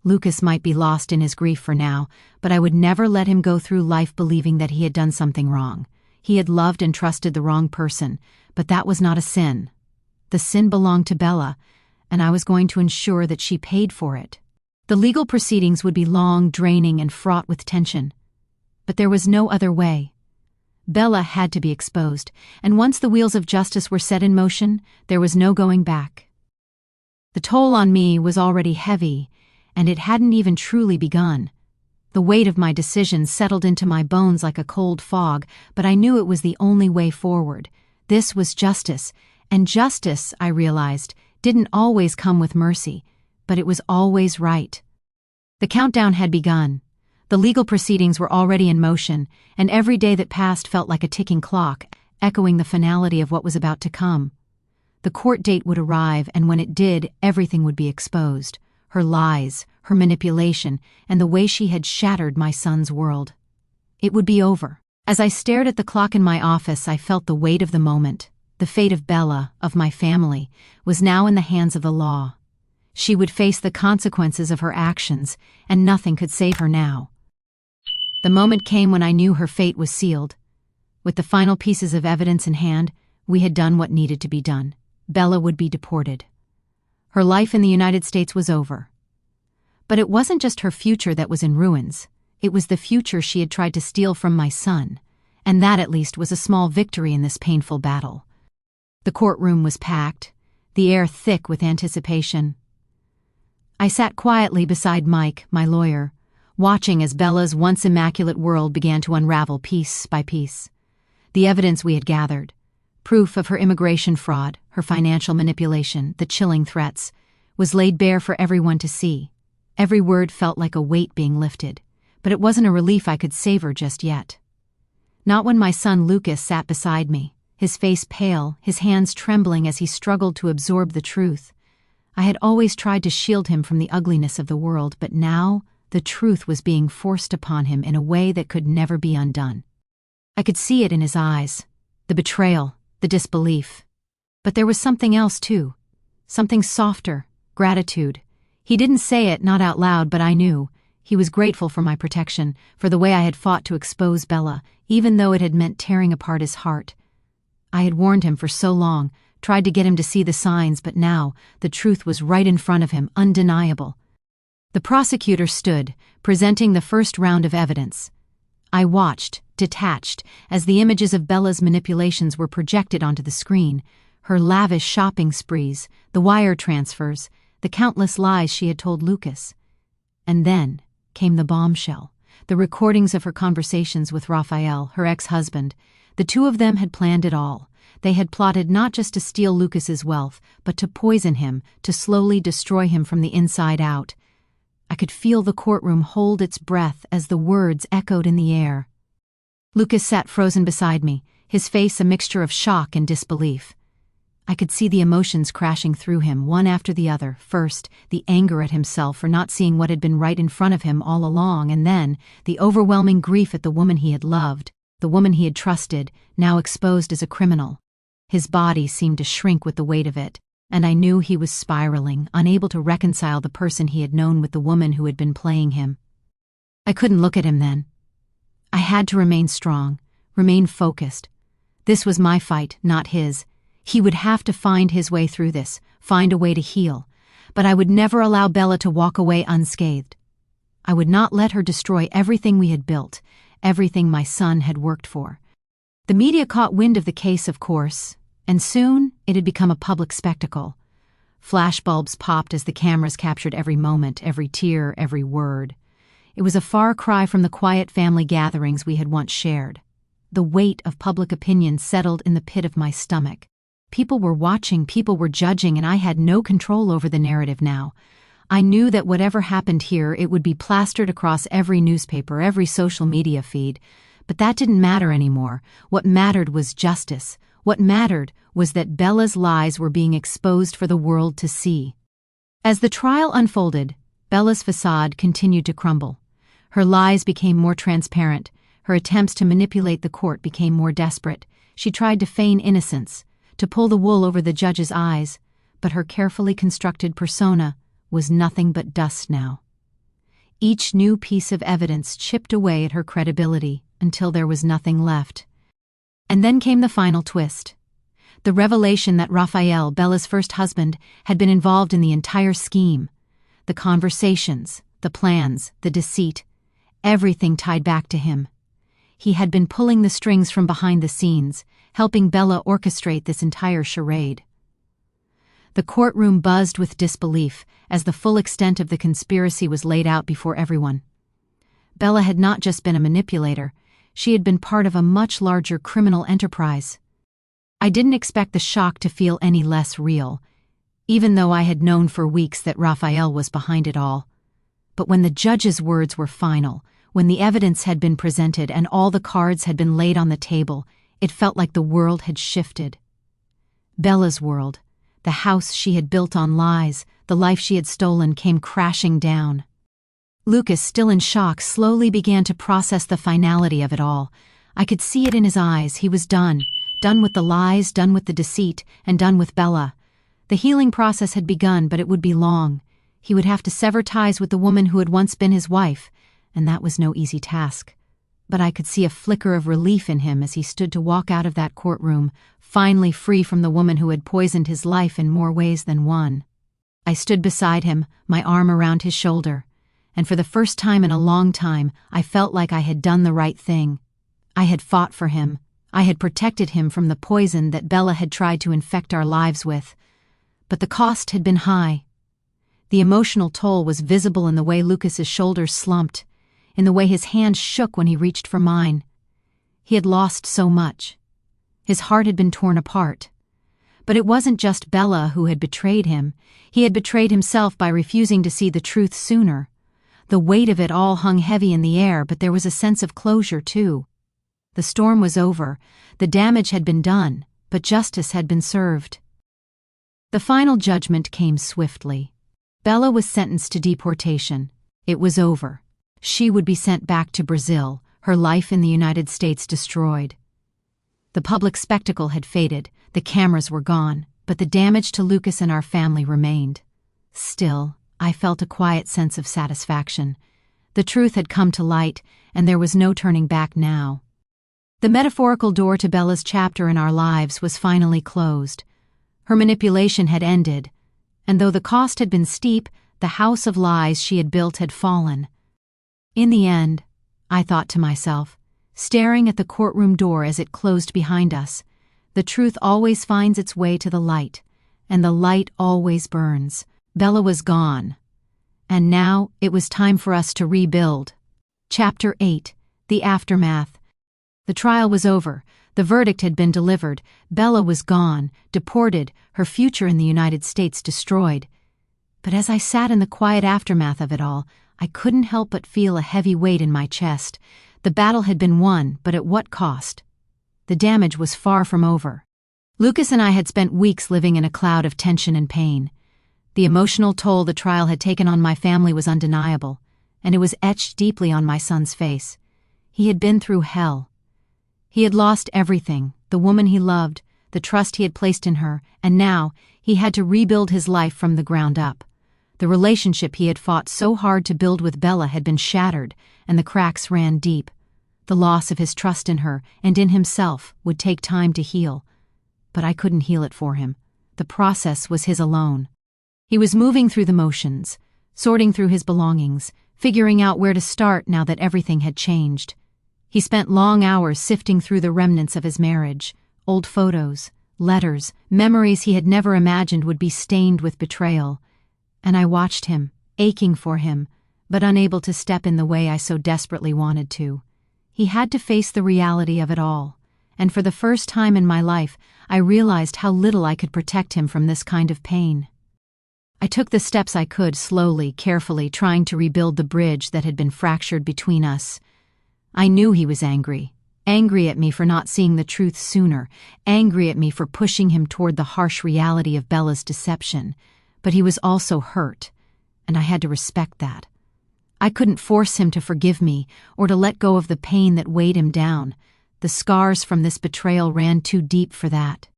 Lucas might be lost in his grief for now, but I would never let him go through life believing that he had done something wrong. He had loved and trusted the wrong person, but that was not a sin. The sin belonged to Bella, and I was going to ensure that she paid for it. The legal proceedings would be long, draining, and fraught with tension. But there was no other way. Bella had to be exposed, and once the wheels of justice were set in motion, there was no going back. The toll on me was already heavy, and it hadn't even truly begun. The weight of my decision settled into my bones like a cold fog, but I knew it was the only way forward. This was justice, and justice, I realized, didn't always come with mercy, but it was always right. The countdown had begun. The legal proceedings were already in motion, and every day that passed felt like a ticking clock. echoing the finality of what was about to come. The court date would arrive, and when it did, everything would be exposed. Her lies, her manipulation, and the way she had shattered my son's world. It would be over. As I stared at the clock in my office, I felt the weight of the moment. The fate of Bella, of my family, was now in the hands of the law. She would face the consequences of her actions, and nothing could save her now. The moment came when I knew her fate was sealed. With the final pieces of evidence in hand, we had done what needed to be done. Bella would be deported. Her life in the United States was over. But it wasn't just her future that was in ruins. It was the future she had tried to steal from my son, and that at least was a small victory in this painful battle. The courtroom was packed, the air thick with anticipation. I sat quietly beside Mike, my lawyer, watching as Bella's once immaculate world began to unravel piece by piece. The evidence we had gathered, proof of her immigration fraud, her financial manipulation, the chilling threats, was laid bare for everyone to see. Every word felt like a weight being lifted, but it wasn't a relief I could savor just yet. Not when my son Lucas sat beside me, his face pale, his hands trembling as he struggled to absorb the truth. I had always tried to shield him from the ugliness of the world, but now the truth was being forced upon him in a way that could never be undone. I could see it in his eyes, the betrayal, the disbelief. But there was something else too, something softer, gratitude. He didn't say it, not out loud, but I knew. He was grateful for my protection, for the way I had fought to expose Bella, even though it had meant tearing apart his heart. I had warned him for so long, tried to get him to see the signs, but now the truth was right in front of him, undeniable. The prosecutor stood, presenting the first round of evidence. I watched, detached, as the images of Bella's manipulations were projected onto the screen, her lavish shopping sprees, the wire transfers, the countless lies she had told Lucas. And then came the bombshell, the recordings of her conversations with Raphael, her ex-husband. The two of them had planned it all. They had plotted not just to steal Lucas's wealth, but to poison him, to slowly destroy him from the inside out. I could feel the courtroom hold its breath as the words echoed in the air. Lucas sat frozen beside me, his face a mixture of shock and disbelief. I could see the emotions crashing through him, one after the other. First, the anger at himself for not seeing what had been right in front of him all along, and then the overwhelming grief at the woman he had loved, the woman he had trusted, now exposed as a criminal. His body seemed to shrink with the weight of it, and I knew he was spiraling, unable to reconcile the person he had known with the woman who had been playing him. I couldn't look at him then. I had to remain strong, remain focused. This was my fight, not his. He would have to find his way through this, find a way to heal, but I would never allow Bella to walk away unscathed. I would not let her destroy everything we had built, everything my son had worked for. The media caught wind of the case, of course, and soon it had become a public spectacle. Flashbulbs popped as the cameras captured every moment, every tear, every word. It was a far cry from the quiet family gatherings we had once shared. The weight of public opinion settled in the pit of my stomach. People were watching, people were judging, and I had no control over the narrative now. I knew that whatever happened here, it would be plastered across every newspaper, every social media feed. But that didn't matter anymore. What mattered was justice. What mattered was that Bella's lies were being exposed for the world to see. As the trial unfolded, Bella's facade continued to crumble. Her lies became more transparent. Her attempts to manipulate the court became more desperate. She tried to feign innocence, to pull the wool over the judge's eyes, but her carefully constructed persona was nothing but dust now. Each new piece of evidence chipped away at her credibility until there was nothing left. And then came the final twist. The revelation that Raphael, Bella's first husband, had been involved in the entire scheme. The conversations, the plans, the deceit, everything tied back to him. He had been pulling the strings from behind the scenes, helping Bella orchestrate this entire charade. The courtroom buzzed with disbelief as the full extent of the conspiracy was laid out before everyone. Bella had not just been a manipulator, she had been part of a much larger criminal enterprise. I didn't expect the shock to feel any less real, even though I had known for weeks that Raphael was behind it all. But when the judge's words were final, when the evidence had been presented and all the cards had been laid on the table, It felt like the world had shifted. Bella's world, the house she had built on lies, the life she had stolen, came crashing down. Lucas, still in shock, slowly began to process the finality of it all. I could see it in his eyes. He was done. Done with the lies, done with the deceit, and done with Bella. The healing process had begun, but it would be long. He would have to sever ties with the woman who had once been his wife, and that was no easy task. But I could see a flicker of relief in him as he stood to walk out of that courtroom, finally free from the woman who had poisoned his life in more ways than one. I stood beside him, my arm around his shoulder, and for the first time in a long time, I felt like I had done the right thing. I had fought for him. I had protected him from the poison that Bella had tried to infect our lives with. But the cost had been high. The emotional toll was visible in the way Lucas's shoulders slumped, in the way his hand shook when he reached for mine. He had lost so much. His heart had been torn apart. But it wasn't just Bella who had betrayed him. He had betrayed himself by refusing to see the truth sooner. The weight of it all hung heavy in the air, but there was a sense of closure, too. The storm was over, the damage had been done, but justice had been served. The final judgment came swiftly. Bella was sentenced to deportation. It was over. She would be sent back to Brazil, her life in the United States destroyed. The public spectacle had faded, the cameras were gone, but the damage to Lucas and our family remained. Still, I felt a quiet sense of satisfaction. The truth had come to light, and there was no turning back now. The metaphorical door to Bella's chapter in our lives was finally closed. Her manipulation had ended, and though the cost had been steep, the house of lies she had built had fallen. In the end, I thought to myself, staring at the courtroom door as it closed behind us, the truth always finds its way to the light, and the light always burns. Bella was gone, and now it was time for us to rebuild. Chapter 8: The Aftermath. The trial was over. The verdict had been delivered. Bella was gone, deported, her future in the United States destroyed. But as I sat in the quiet aftermath of it all, I couldn't help but feel a heavy weight in my chest. The battle had been won, but at what cost? The damage was far from over. Lucas and I had spent weeks living in a cloud of tension and pain. The emotional toll the trial had taken on my family was undeniable, and it was etched deeply on my son's face. He had been through hell. He had lost everything, the woman he loved, the trust he had placed in her, and now he had to rebuild his life from the ground up. The relationship he had fought so hard to build with Bella had been shattered, and the cracks ran deep. The loss of his trust in her, and in himself, would take time to heal. But I couldn't heal it for him. The process was his alone. He was moving through the motions, sorting through his belongings, figuring out where to start now that everything had changed. He spent long hours sifting through the remnants of his marriage, old photos, letters, memories he had never imagined would be stained with betrayal. And I watched him, aching for him, but unable to step in the way I so desperately wanted to. He had to face the reality of it all, and for the first time in my life, I realized how little I could protect him from this kind of pain. I took the steps I could, slowly, carefully, trying to rebuild the bridge that had been fractured between us. I knew he was angry at me for not seeing the truth sooner, angry at me for pushing him toward the harsh reality of Bella's deception. But he was also hurt, and I had to respect that. I couldn't force him to forgive me or to let go of the pain that weighed him down. The scars from this betrayal ran too deep for that.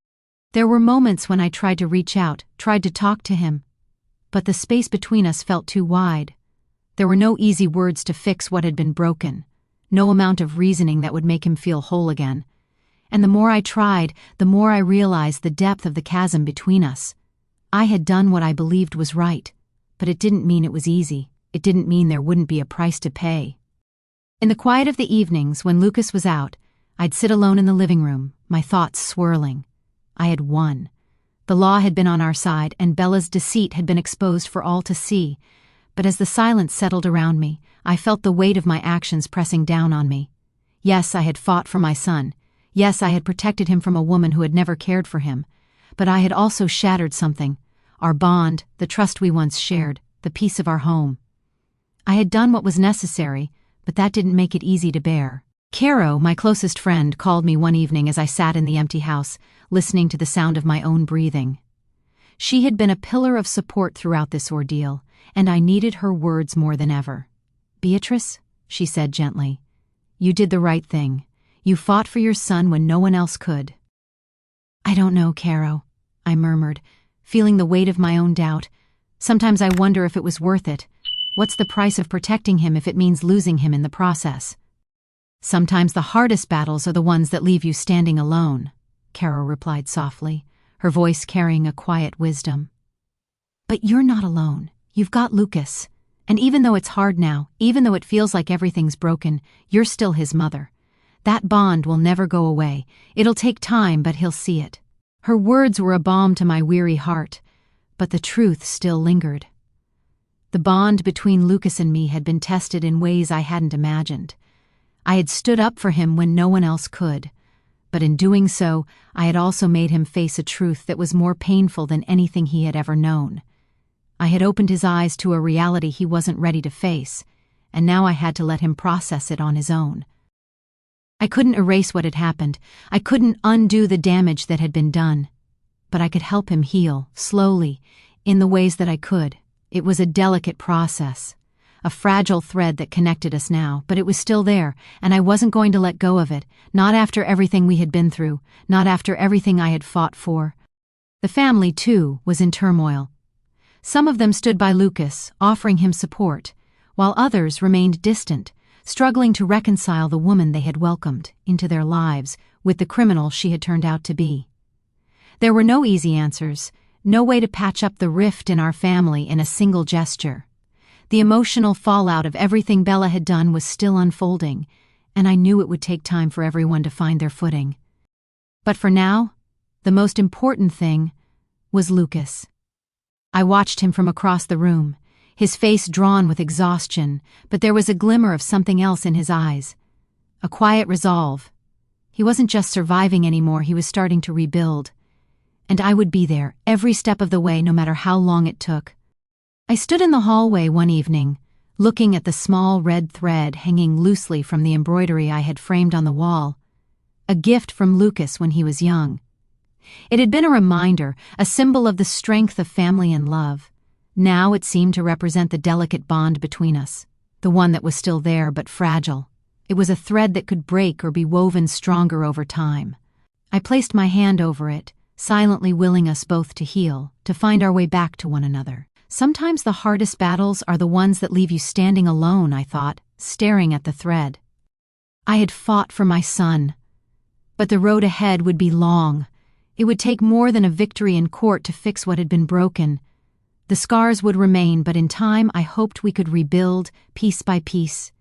There were moments when I tried to reach out, tried to talk to him, but the space between us felt too wide. There were no easy words to fix what had been broken, no amount of reasoning that would make him feel whole again. And the more I tried, the more I realized the depth of the chasm between us. I had done what I believed was right, but it didn't mean it was easy. It didn't mean there wouldn't be a price to pay. In the quiet of the evenings, when Lucas was out, I'd sit alone in the living room, my thoughts swirling. I had won. The law had been on our side, and Bella's deceit had been exposed for all to see. But as the silence settled around me, I felt the weight of my actions pressing down on me. Yes, I had fought for my son. Yes, I had protected him from a woman who had never cared for him. But I had also shattered something. Our bond, the trust we once shared, the peace of our home. I had done what was necessary, but that didn't make it easy to bear. Caro, my closest friend, called me one evening as I sat in the empty house, listening to the sound of my own breathing. She had been a pillar of support throughout this ordeal, and I needed her words more than ever. "Beatrice," she said gently, "you did the right thing. You fought for your son when no one else could." "I don't know, Caro," I murmured, feeling the weight of my own doubt. "Sometimes I wonder if it was worth it. What's the price of protecting him if it means losing him in the process?" "Sometimes the hardest battles are the ones that leave you standing alone," Caro replied softly, her voice carrying a quiet wisdom. "But you're not alone. You've got Lucas. And even though it's hard now, even though it feels like everything's broken, you're still his mother. That bond will never go away. It'll take time, but he'll see it." Her words were a balm to my weary heart, but the truth still lingered. The bond between Lucas and me had been tested in ways I hadn't imagined. I had stood up for him when no one else could, but in doing so, I had also made him face a truth that was more painful than anything he had ever known. I had opened his eyes to a reality he wasn't ready to face, and now I had to let him process it on his own. I couldn't erase what had happened. I couldn't undo the damage that had been done, but I could help him heal, slowly, in the ways that I could. It was a delicate process. A fragile thread that connected us now, but it was still there, and I wasn't going to let go of it, not after everything we had been through, not after everything I had fought for. The family, too, was in turmoil. Some of them stood by Lucas, offering him support, while others remained distant, struggling to reconcile the woman they had welcomed into their lives with the criminal she had turned out to be. There were no easy answers, no way to patch up the rift in our family in a single gesture. The emotional fallout of everything Bella had done was still unfolding, and I knew it would take time for everyone to find their footing. But for now, the most important thing was Lucas. I watched him from across the room, his face drawn with exhaustion, but there was a glimmer of something else in his eyes. A quiet resolve. He wasn't just surviving anymore, he was starting to rebuild. And I would be there, every step of the way, no matter how long it took. I stood in the hallway one evening, looking at the small red thread hanging loosely from the embroidery I had framed on the wall, a gift from Lucas when he was young. It had been a reminder, a symbol of the strength of family and love. Now it seemed to represent the delicate bond between us, the one that was still there but fragile. It was a thread that could break or be woven stronger over time. I placed my hand over it, silently willing us both to heal, to find our way back to one another. Sometimes the hardest battles are the ones that leave you standing alone, I thought, staring at the thread. I had fought for my son, but the road ahead would be long. It would take more than a victory in court to fix what had been broken. The scars would remain, but in time I hoped we could rebuild, piece by piece.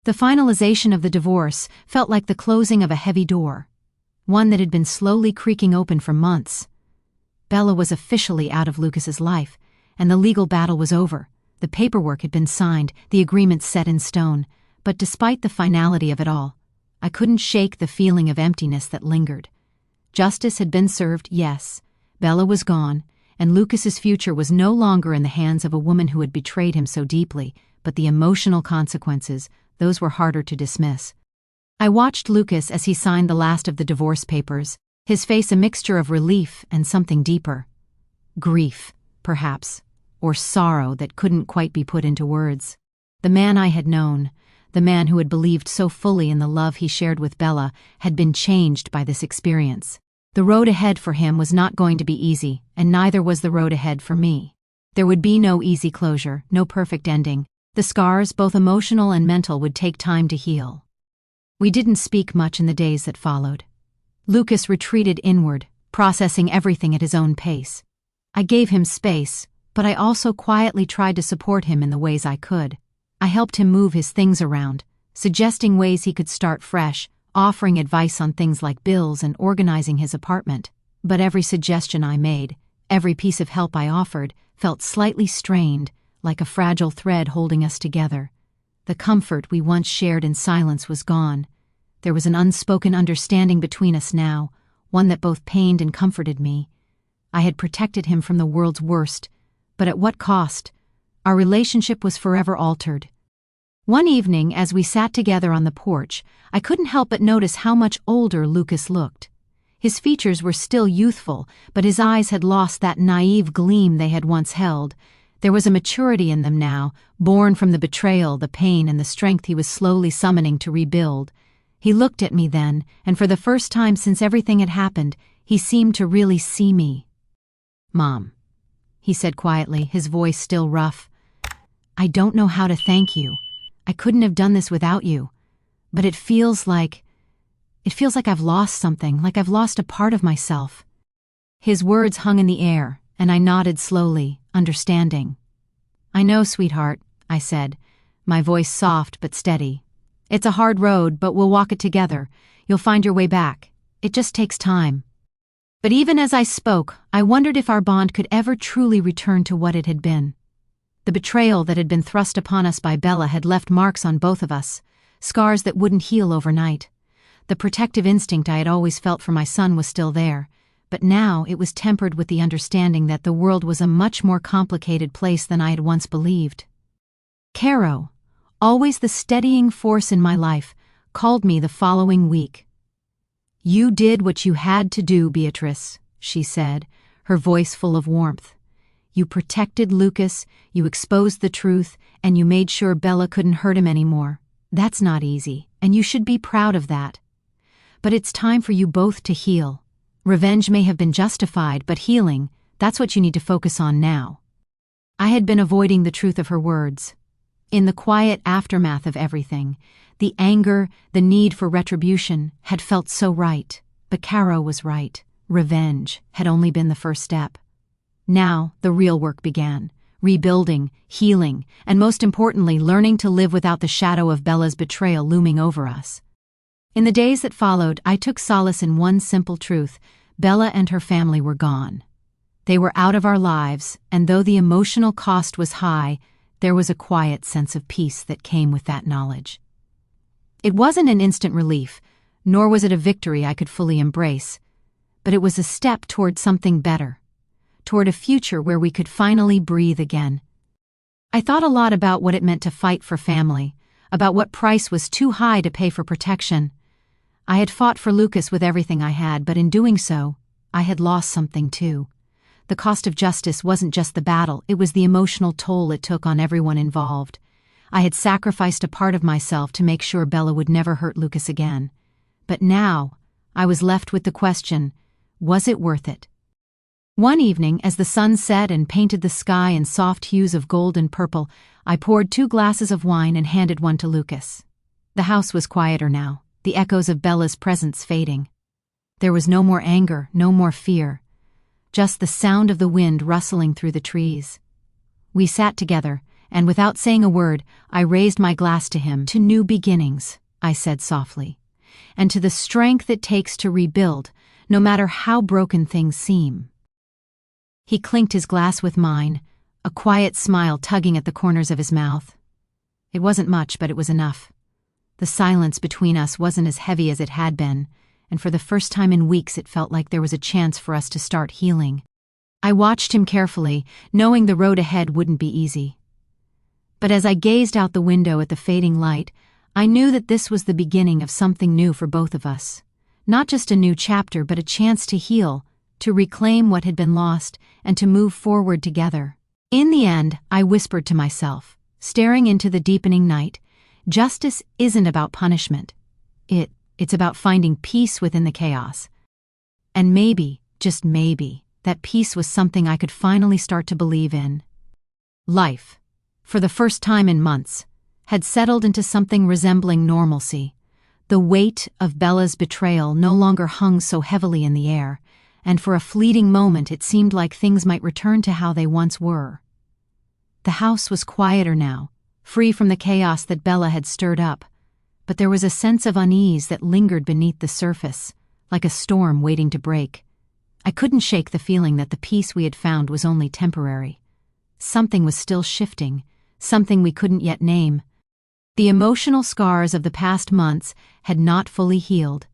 The finalization of the divorce felt like the closing of a heavy door, one that had been slowly creaking open for months. Bella was officially out of Lucas's life, and the legal battle was over. The paperwork had been signed, the agreement set in stone, but despite the finality of it all, I couldn't shake the feeling of emptiness that lingered. Justice had been served, yes. Bella was gone, and Lucas's future was no longer in the hands of a woman who had betrayed him so deeply, but the emotional consequences, those were harder to dismiss. I watched Lucas as he signed the last of the divorce papers, his face a mixture of relief and something deeper. Grief, perhaps, or sorrow that couldn't quite be put into words. The man I had known, the man who had believed so fully in the love he shared with Bella, had been changed by this experience. The road ahead for him was not going to be easy, and neither was the road ahead for me. There would be no easy closure, no perfect ending. The scars, both emotional and mental, would take time to heal. We didn't speak much in the days that followed. Lucas retreated inward, processing everything at his own pace. I gave him space, but I also quietly tried to support him in the ways I could. I helped him move his things around, suggesting ways he could start fresh, offering advice on things like bills and organizing his apartment. But every suggestion I made, every piece of help I offered, felt slightly strained, like a fragile thread holding us together. The comfort we once shared in silence was gone. There was an unspoken understanding between us now, one that both pained and comforted me. I had protected him from the world's worst, but at what cost? Our relationship was forever altered. One evening, as we sat together on the porch, I couldn't help but notice how much older Lucas looked. His features were still youthful, but his eyes had lost that naive gleam they had once held. There was a maturity in them now, born from the betrayal, the pain, and the strength he was slowly summoning to rebuild. He looked at me then, and for the first time since everything had happened, he seemed to really see me. "Mom," he said quietly, his voice still rough, "I don't know how to thank you. I couldn't have done this without you. But it feels like I've lost something, like I've lost a part of myself." His words hung in the air, and I nodded slowly, understanding. "I know, sweetheart," I said, my voice soft but steady. "It's a hard road, but we'll walk it together. You'll find your way back. It just takes time." But even as I spoke, I wondered if our bond could ever truly return to what it had been. The betrayal that had been thrust upon us by Bella had left marks on both of us, scars that wouldn't heal overnight. The protective instinct I had always felt for my son was still there, but now it was tempered with the understanding that the world was a much more complicated place than I had once believed. Caro, always the steadying force in my life, called me the following week. "You did what you had to do, Beatrice," she said, her voice full of warmth. "You protected Lucas, you exposed the truth, and you made sure Bella couldn't hurt him anymore. That's not easy, and you should be proud of that. But it's time for you both to heal. Revenge may have been justified, but healing, that's what you need to focus on now." I had been avoiding the truth of her words. In the quiet aftermath of everything, the anger, the need for retribution, had felt so right. But Caro was right. Revenge had only been the first step. Now, the real work began. Rebuilding, healing, and most importantly, learning to live without the shadow of Bella's betrayal looming over us. In the days that followed, I took solace in one simple truth: Bella and her family were gone. They were out of our lives, and though the emotional cost was high, there was a quiet sense of peace that came with that knowledge. It wasn't an instant relief, nor was it a victory I could fully embrace, but it was a step toward something better, toward a future where we could finally breathe again. I thought a lot about what it meant to fight for family, about what price was too high to pay for protection. I had fought for Lucas with everything I had, but in doing so, I had lost something too. The cost of justice wasn't just the battle, it was the emotional toll it took on everyone involved. I had sacrificed a part of myself to make sure Bella would never hurt Lucas again. But now, I was left with the question, was it worth it? One evening, as the sun set and painted the sky in soft hues of gold and purple, I poured 2 glasses of wine and handed one to Lucas. The house was quieter now, the echoes of Bella's presence fading. There was no more anger, no more fear, just the sound of the wind rustling through the trees. We sat together, and without saying a word, I raised my glass to him. "To new beginnings," I said softly, "and to the strength it takes to rebuild, no matter how broken things seem." He clinked his glass with mine, a quiet smile tugging at the corners of his mouth. It wasn't much, but it was enough. The silence between us wasn't as heavy as it had been, and for the first time in weeks it felt like there was a chance for us to start healing. I watched him carefully, knowing the road ahead wouldn't be easy. But as I gazed out the window at the fading light, I knew that this was the beginning of something new for both of us. Not just a new chapter, but a chance to heal, to reclaim what had been lost, and to move forward together. In the end, I whispered to myself, staring into the deepening night, justice isn't about punishment. It's about finding peace within the chaos. And maybe, just maybe, that peace was something I could finally start to believe in. Life, for the first time in months, had settled into something resembling normalcy. The weight of Bella's betrayal no longer hung so heavily in the air, and for a fleeting moment it seemed like things might return to how they once were. The house was quieter now, free from the chaos that Bella had stirred up, but there was a sense of unease that lingered beneath the surface, like a storm waiting to break. I couldn't shake the feeling that the peace we had found was only temporary. Something was still shifting, something we couldn't yet name. The emotional scars of the past months had not fully healed.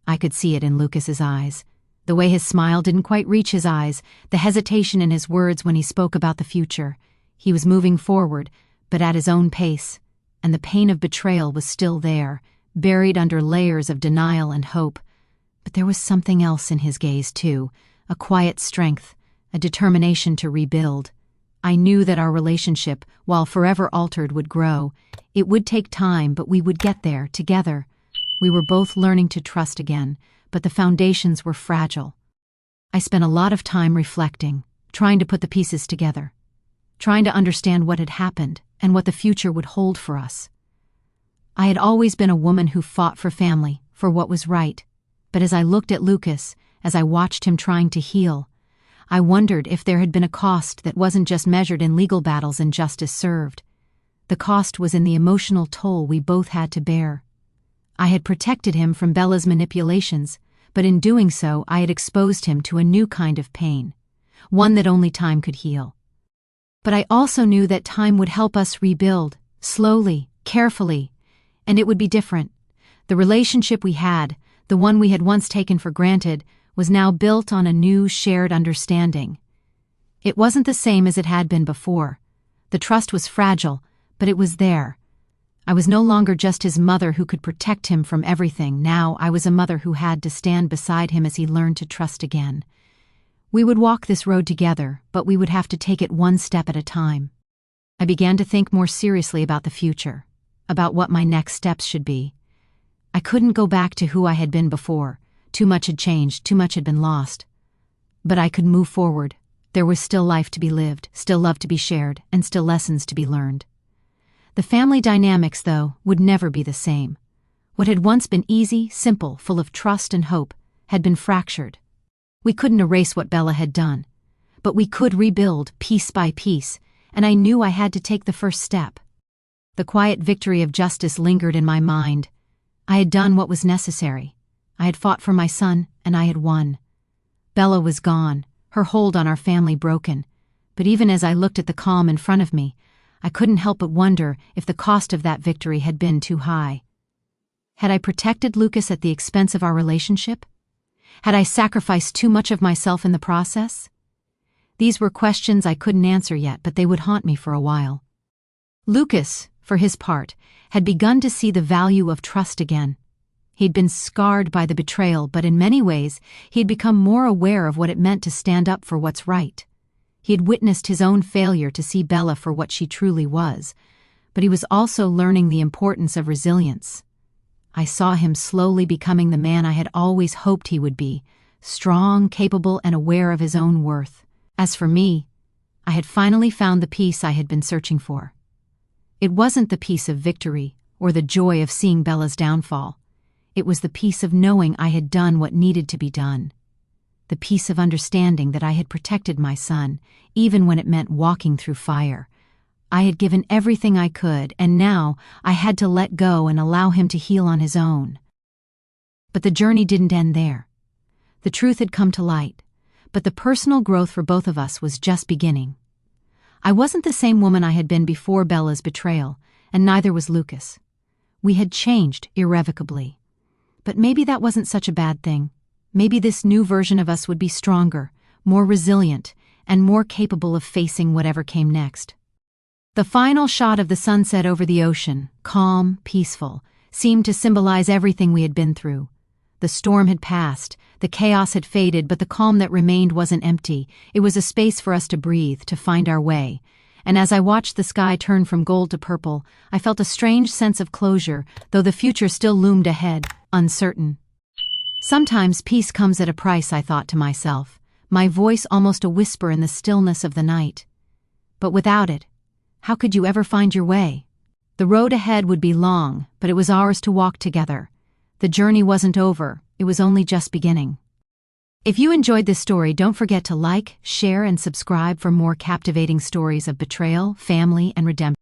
I could see it in Lucas's eyes. The way his smile didn't quite reach his eyes, the hesitation in his words when he spoke about the future. He was moving forward, but at his own pace. and the pain of betrayal was still there, buried under layers of denial and hope. But there was something else in his gaze, too, a quiet strength, a determination to rebuild. I knew that our relationship, while forever altered, would grow. It would take time, but we would get there, together. We were both learning to trust again, but the foundations were fragile. I spent a lot of time reflecting, trying to put the pieces together, trying to understand what had happened and what the future would hold for us. I had always been a woman who fought for family, for what was right. But as I looked at Lucas, as I watched him trying to heal, I wondered if there had been a cost that wasn't just measured in legal battles and justice served. The cost was in the emotional toll we both had to bear. I had protected him from Bella's manipulations, but in doing so I had exposed him to a new kind of pain, one that only time could heal. But I also knew that time would help us rebuild, slowly, carefully, and it would be different. The relationship we had, the one we had once taken for granted, was now built on a new shared understanding. It wasn't the same as it had been before. The trust was fragile, but it was there. I was no longer just his mother who could protect him from everything. Now I was a mother who had to stand beside him as he learned to trust again. We would walk this road together, but we would have to take it one step at a time. I began to think more seriously about the future, about what my next steps should be. I couldn't go back to who I had been before. Too much had changed, too much had been lost. But I could move forward. There was still life to be lived, still love to be shared, and still lessons to be learned. The family dynamics, though, would never be the same. What had once been easy, simple, full of trust and hope, had been fractured. We couldn't erase what Bella had done, but we could rebuild piece by piece, and I knew I had to take the first step. The quiet victory of justice lingered in my mind. I had done what was necessary. I had fought for my son, and I had won. Bella was gone, her hold on our family broken, but even as I looked at the calm in front of me, I couldn't help but wonder if the cost of that victory had been too high. Had I protected Lucas at the expense of our relationship? Had I sacrificed too much of myself in the process? These were questions I couldn't answer yet, but they would haunt me for a while. Lucas, for his part, had begun to see the value of trust again. He'd been scarred by the betrayal, but in many ways, he'd become more aware of what it meant to stand up for what's right. He had witnessed his own failure to see Bella for what she truly was, but he was also learning the importance of resilience. I saw him slowly becoming the man I had always hoped he would be, strong, capable, and aware of his own worth. As for me, I had finally found the peace I had been searching for. It wasn't the peace of victory or the joy of seeing Bella's downfall. It was the peace of knowing I had done what needed to be done. The peace of understanding that I had protected my son, even when it meant walking through fire. I had given everything I could, and now I had to let go and allow him to heal on his own. But the journey didn't end there. The truth had come to light, but the personal growth for both of us was just beginning. I wasn't the same woman I had been before Bella's betrayal, and neither was Lucas. We had changed irrevocably. But maybe that wasn't such a bad thing. Maybe this new version of us would be stronger, more resilient, and more capable of facing whatever came next. The final shot of the sunset over the ocean, calm, peaceful, seemed to symbolize everything we had been through. The storm had passed, the chaos had faded, but the calm that remained wasn't empty. It was a space for us to breathe, to find our way. And as I watched the sky turn from gold to purple, I felt a strange sense of closure, though the future still loomed ahead, uncertain. Sometimes peace comes at a price, I thought to myself, my voice almost a whisper in the stillness of the night. But without it, how could you ever find your way? The road ahead would be long, but it was ours to walk together. The journey wasn't over, it was only just beginning. If you enjoyed this story, don't forget to like, share, and subscribe for more captivating stories of betrayal, family, and redemption.